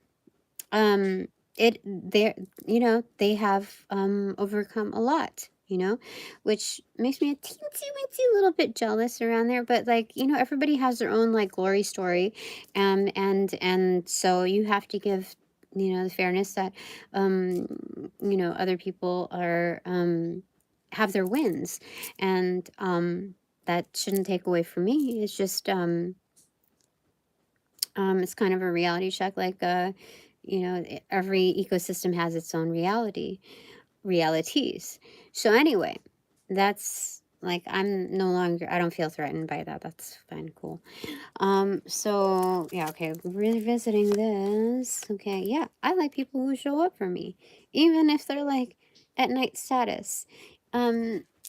they're, you know, they have overcome a lot, you know, which makes me a teensy weensy little bit jealous around there. But like, you know, everybody has their own like glory story, and so you have to give, you know, the fairness that you know, other people are have their wins, and that shouldn't take away from me. It's just it's kind of a reality check, like you know, every ecosystem has its own realities. So anyway, that's like, I'm no longer, I don't feel threatened by that. That's fine, cool. So yeah, okay, revisiting this. Okay, yeah, I like people who show up for me, even if they're like at night status.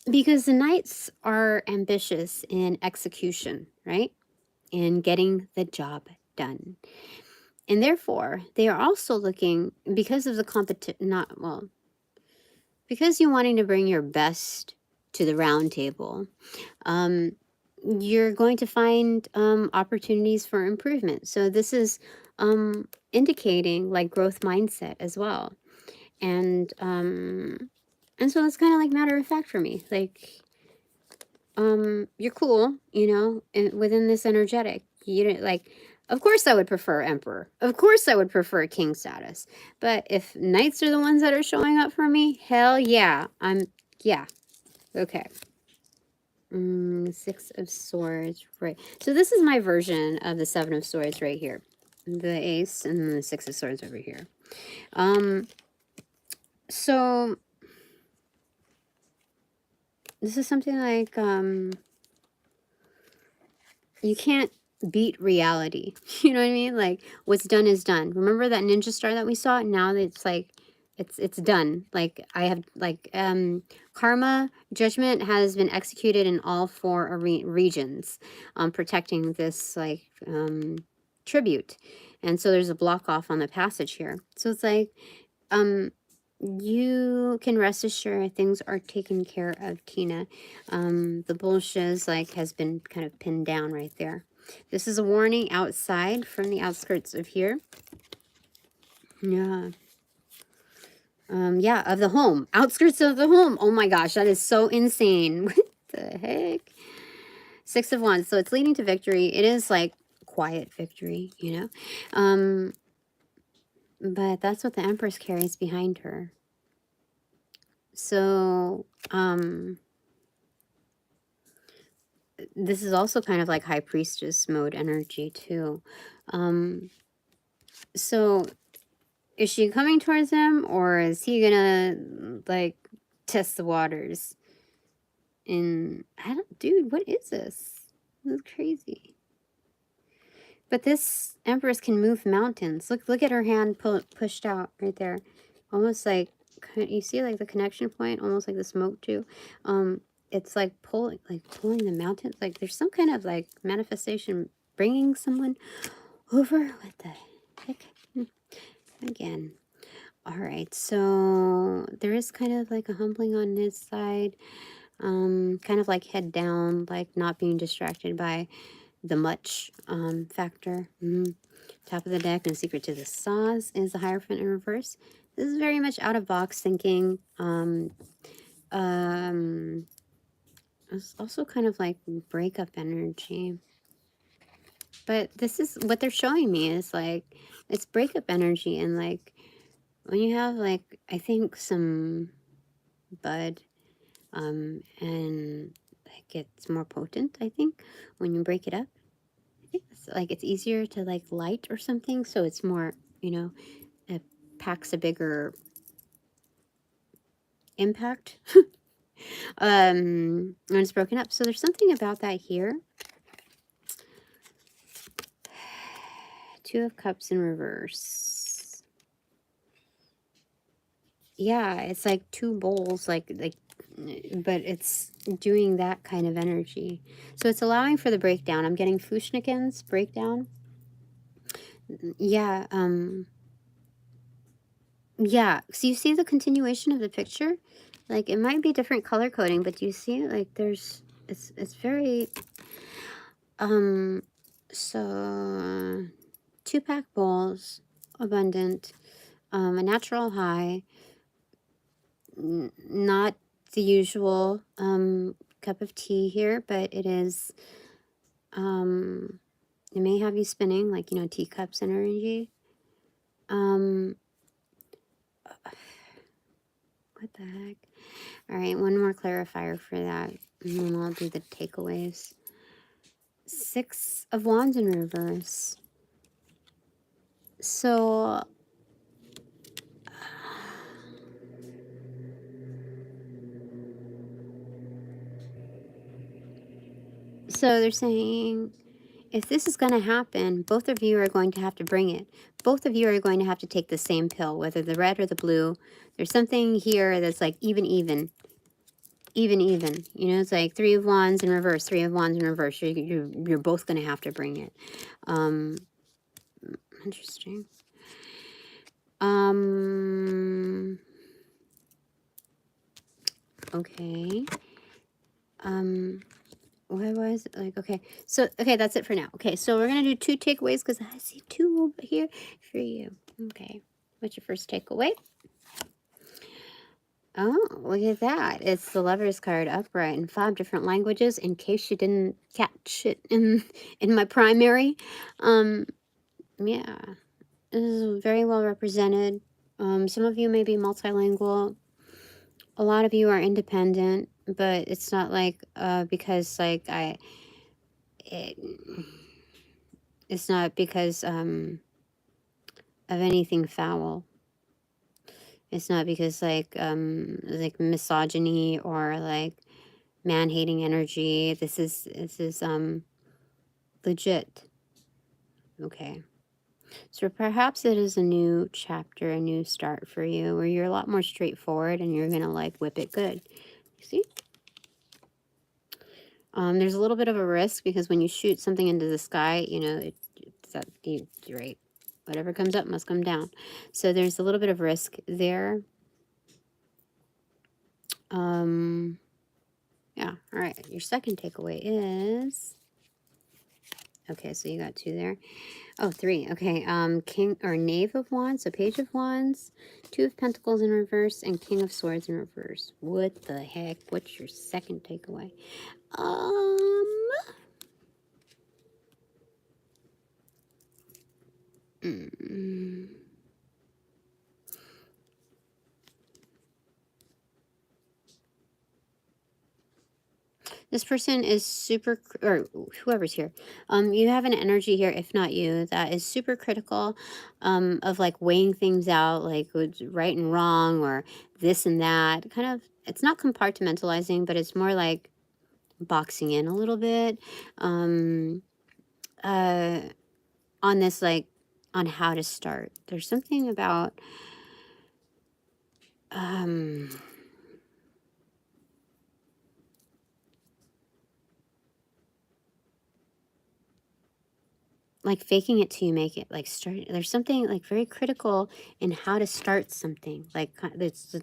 Because the knights are ambitious in execution, right? In getting the job done. And therefore, they are also looking, because of the not, well, because you're wanting to bring your best to the round table, you're going to find opportunities for improvement. So this is indicating like growth mindset as well. And so it's kind of like matter of fact for me. Like, you're cool, you know, and within this energetic, you don't like, of course I would prefer emperor, of course I would prefer king status, but if knights are the ones that are showing up for me, hell yeah, yeah, okay. Six of Swords, right? So this is my version of the Seven of Swords right here, the Ace and then the Six of Swords over here. So this is something like you can't beat reality. You know what I mean? Like, what's done is done. Remember that ninja star that we saw? Now it's like, it's done. Like, I have like karma judgment has been executed in all four regions, protecting this like tribute. And so there's a block off on the passage here. So it's like you can rest assured things are taken care of, Tina. The bullshit like has been kind of pinned down right there. This is a warning outside from the outskirts of here. Yeah. Yeah, of the home. Outskirts of the home. Oh my gosh, that is so insane. What the heck? Six of Wands. So it's leading to victory. It is like quiet victory, you know? But that's what the Empress carries behind her. So, this is also kind of like High Priestess mode energy too. So Is she coming towards him, or is he gonna, like, test the waters? And I don't, dude, what is this? This is crazy. But this Empress can move mountains. Look at her hand pushed out right there. Almost like, you see like the connection point, almost like the smoke too. It's like pulling the mountains. Like there's some kind of like manifestation bringing someone over. What the heck? Again. All right, so there is kind of like a humbling on this side. Kind of like head down, like not being distracted by the much factor. Top of the deck, and secret to the sauce is the Hierophant in reverse. This is very much out of box thinking. It's also kind of like breakup energy. But this is what they're showing me is like it's breakup energy, and like when you have like I think some bud, and like it's more potent. I think when you break it up. It's like it's easier to like light or something, so it's more, you know, it packs a bigger impact when it's broken up. So there's something about that here. Two of Cups in reverse. Yeah, it's like two bowls, like but it's doing that kind of energy. So it's allowing for the breakdown. I'm getting Fu-Schnickens breakdown. Yeah, yeah, so you see the continuation of the picture? Like, it might be different color coding, but do you see it? Like, there's, it's very, so, 2-pack bowls, abundant, a natural high, not the usual, cup of tea here, but it is, it may have you spinning, like, you know, teacups energy. What the heck? All right, one more clarifier for that, and then I'll do the takeaways. 6 of Wands in reverse. So, they're saying, if this is going to happen, both of you are going to have to bring it. Both of you are going to have to take the same pill, whether the red or the blue. There's something here that's like even. You know, it's like 3 of Wands in reverse, 3 of Wands in reverse. You're both going to have to bring it. Interesting. Okay. Why was it like, okay, so, okay, that's it for now. Okay, so we're gonna do 2 takeaways because I see 2 over here for you. Okay, what's your first takeaway? Oh, look at that. It's the Lover's card upright in 5 different languages, in case you didn't catch it in my primary. Yeah, this is very well represented. Some of you may be multilingual. A lot of you are independent, but it's not like, because, like, it's not because, of anything foul. It's not because, like misogyny or, like, man-hating energy. This is, legit. Okay. So perhaps it is a new chapter, a new start for you, where you're a lot more straightforward and you're gonna, like, whip it good. You see? There's a little bit of a risk because when you shoot something into the sky, you know, right? Whatever comes up must come down. So there's a little bit of risk there. Yeah, all right. Your second takeaway is, okay, so you got 2 there. Oh, 3. Okay, King or Knave of Wands, so Page of Wands, 2 of Pentacles in reverse, and King of Swords in reverse. What the heck? What's your second takeaway? This person is super, or whoever's here, you have an energy here, if not you, that is super critical, of like weighing things out, like what's right and wrong, or this and that. Kind of, it's not compartmentalizing, but it's more like boxing in a little bit, on this, like, on how to start. There's something about, like faking it till you make it, like start. There's something like very critical in how to start something. Like it's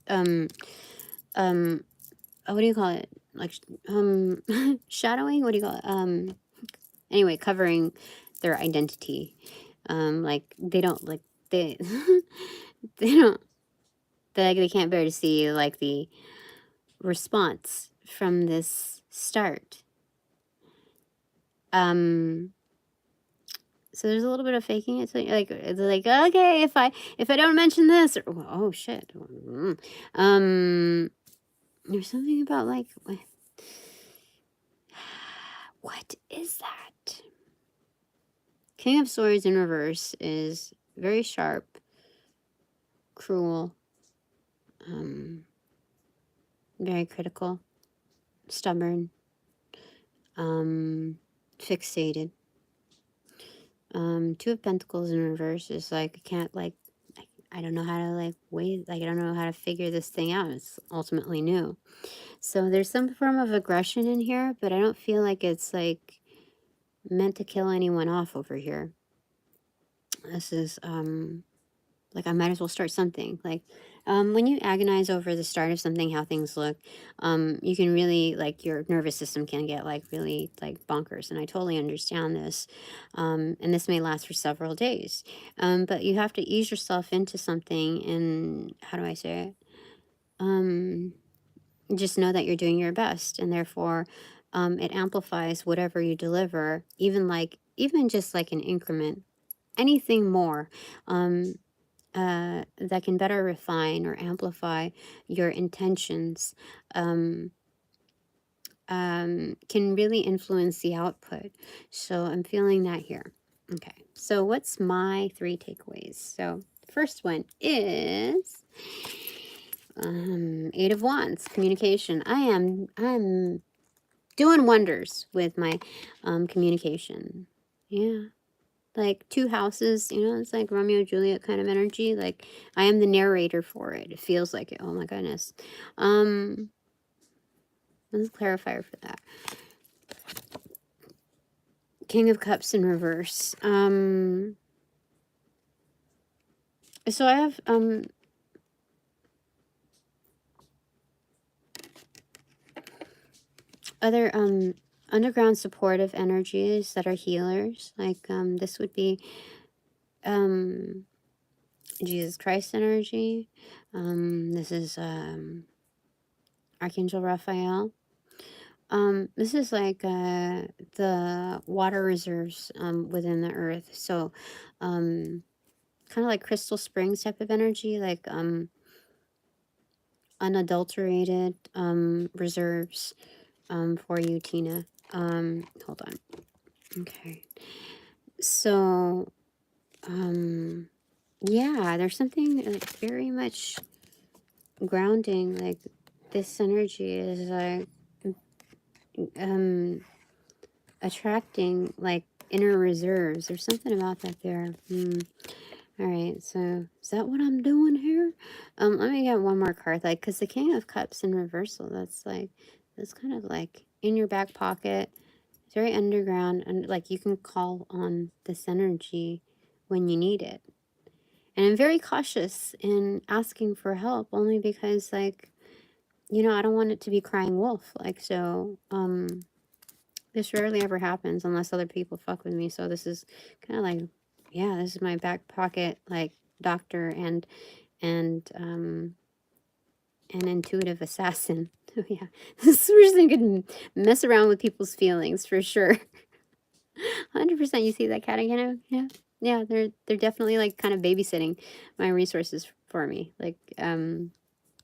what do you call it? Like shadowing. What do you call it? Anyway, covering their identity. Like they don't like they they don't they can't bear to see like the response from this start. So there's a little bit of faking it. So like it's like, okay, if I don't mention this, or, oh shit. There's something about like, what is that? King of Swords in reverse is very sharp, cruel, very critical, stubborn, fixated. Two of Pentacles in reverse is like, I can't like, I don't know how to like wait, like I don't know how to figure this thing out. It's ultimately new. So there's some form of aggression in here, but I don't feel like it's like meant to kill anyone off over here. This is like I might as well start something. Like when you agonize over the start of something, how things look, you can really, like, your nervous system can get like really like bonkers, and I totally understand this. And this may last for several days, but you have to ease yourself into something, and how do I say it? Just know that you're doing your best, and therefore it amplifies whatever you deliver, even just like an increment, anything more, that can better refine or amplify your intentions, can really influence the output. So I'm feeling that here. Okay, so what's my 3 takeaways? So the first one is 8 of Wands, communication. I'm doing wonders with my communication. Yeah. Like 2 houses, you know, it's like Romeo and Juliet kind of energy. Like I am the narrator for it. It feels like it. Oh my goodness. Let's clarifier for that. King of Cups in reverse. So I have other underground supportive energies that are healers. Like this would be Jesus Christ energy. This is Archangel Raphael. This is like the water reserves within the earth. So kind of like Crystal Springs type of energy, like unadulterated reserves for you, Tina. Hold on. Okay. So yeah, there's something like very much grounding. Like this energy is like attracting like inner reserves. There's something about that there. All right, so is that what I'm doing here? Let me get one more card, like, because the King of Cups in reversal, that's kind of like in your back pocket. It's very underground, and like you can call on this energy when you need it. And I'm very cautious in asking for help, only because, like, you know, I don't want it to be crying wolf. Like, so this rarely ever happens unless other people fuck with me. So this is kind of like, yeah, this is my back pocket, like, doctor and an intuitive assassin. Oh yeah, this person could mess around with people's feelings for sure. 100%. You see that cat again? Yeah, they're definitely like kind of babysitting my resources for me. Like,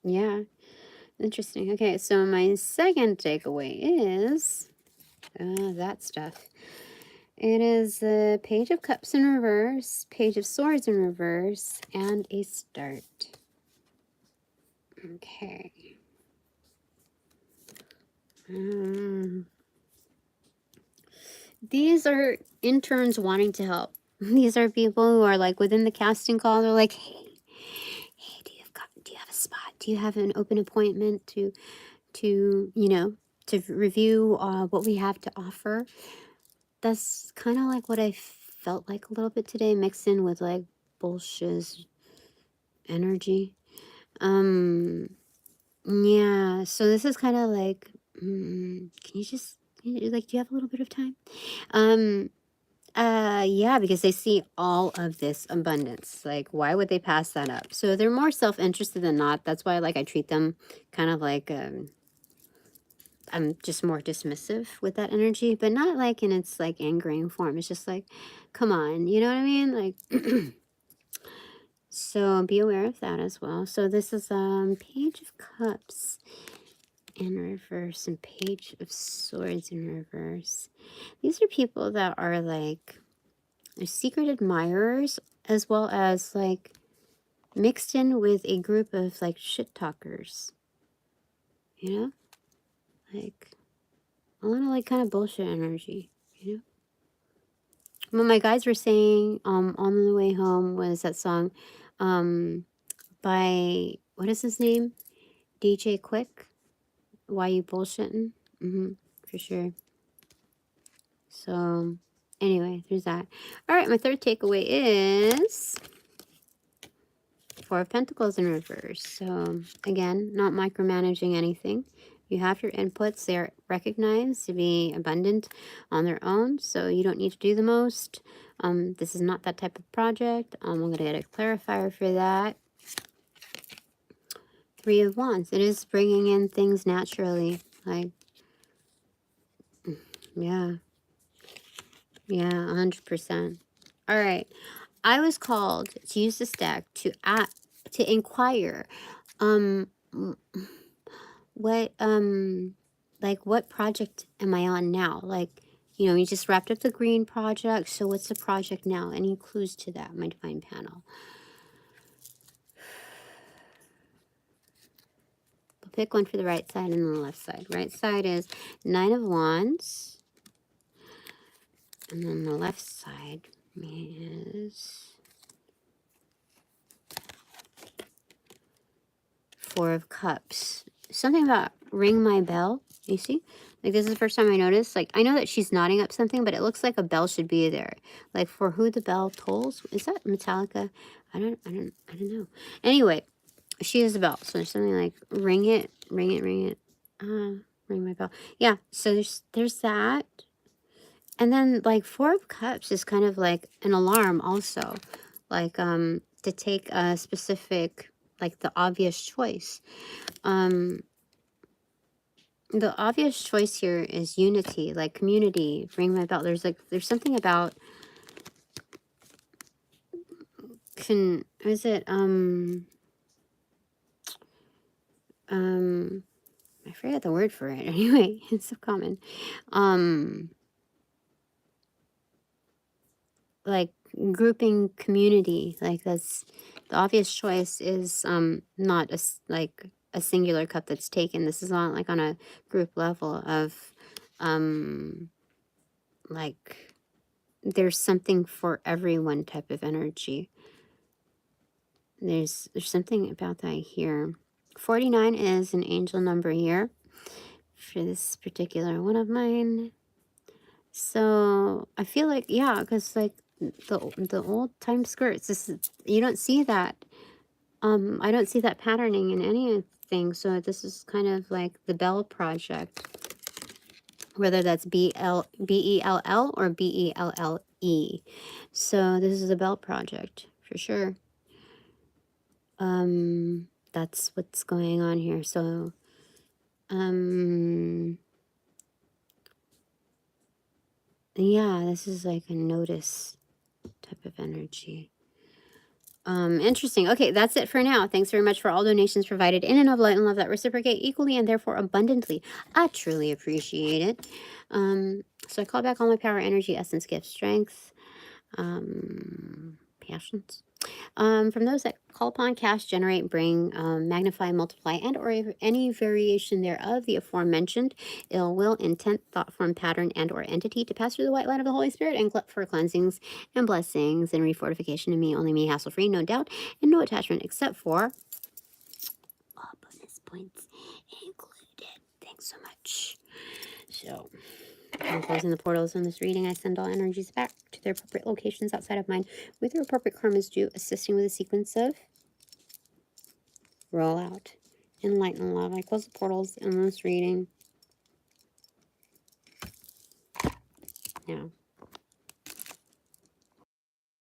yeah. Interesting. Okay, so my second takeaway is that stuff. It is the Page of Cups in reverse, Page of Swords in reverse, and a start. Okay. These are interns wanting to help. These are people who are like within the casting call. They're like, hey, do you have a spot? Do you have an open appointment to review what we have to offer? That's kind of like what I felt like a little bit today, mixed in with like bullshit energy. Yeah, so this is kind of like, do you have a little bit of time? Yeah, because they see all of this abundance. Like, why would they pass that up? So they're more self-interested than not. That's why, like, I treat them kind of like, I'm just more dismissive with that energy, but not like in its like angering form. It's just like, come on, you know what I mean? Like, so be aware of that as well. So this is Page of Cups in reverse and Page of Swords in reverse. These are people that are like, they're secret admirers, as well as like mixed in with a group of like shit talkers, you know, like a lot of like kind of bullshit energy, you know. What my guys were saying on the way home was that song by, what is his name, DJ Quik, Why You Bullshittin. For sure. So anyway, there's that. All right, my third takeaway is Four of Pentacles in reverse. So again, not micromanaging anything. You have your inputs. They're recognized to be abundant on their own, so you don't need to do the most. This is not that type of project. I'm going to get a clarifier for that. Three of Wands. It is bringing in things naturally. Like, yeah. Yeah, 100%. All right. I was called to use this deck to inquire what what project am I on now? Like, you know, you just wrapped up the green project, so what's the project now? Any clues to that, my divine panel? We'll pick one for the right side and the left side. Right side is Nine of Wands, and then the left side is Four of Cups. Something about ring my bell. You see? Like, this is the first time I noticed. Like, I know that she's nodding up something, but it looks like a bell should be there. Like, for who the bell tolls. Is that Metallica? I don't know. Anyway, she is a bell. So there's something like ring it. Ring my bell. Yeah, so there's that. And then like Four of Cups is kind of like an alarm also. Like to take a specific, like the obvious choice. The obvious choice here is unity, like community, ring my bell. There's something about I forget the word for it. Anyway, it's so common. Like grouping community, like that's the obvious choice is not a singular cup that's taken. This is on like on a group level of like there's something for everyone type of energy. There's something about that here. 49 is an angel number here for this particular one of mine. So I feel like, yeah, because like the old time skirts, you don't see that. I don't see that patterning in anything. So this is kind of like the Bell Project, whether that's B-E-L-L or B-E-L-L-E. So this is a Bell Project for sure. That's what's going on here. So yeah, this is like a notice type of energy. Interesting. Okay, that's it for now. Thanks very much for all donations provided in and of light and love that reciprocate equally and therefore abundantly. I truly appreciate it. So I call back all my power, energy, essence, gift, strength, passions. From those that call upon, cast, generate, bring, magnify, multiply, and or any variation thereof, the aforementioned ill will, intent, thought form, pattern, and or entity to pass through the white light of the Holy Spirit and for cleansings and blessings and refortification of me, only me, hassle-free, no doubt, and no attachment except for all bonus points included. Thanks so much. So, I'm closing the portals in this reading. I send all energies back to their appropriate locations outside of mine with their appropriate karmas due, assisting with a sequence of roll out, enlighten love. I close the portals in this reading now.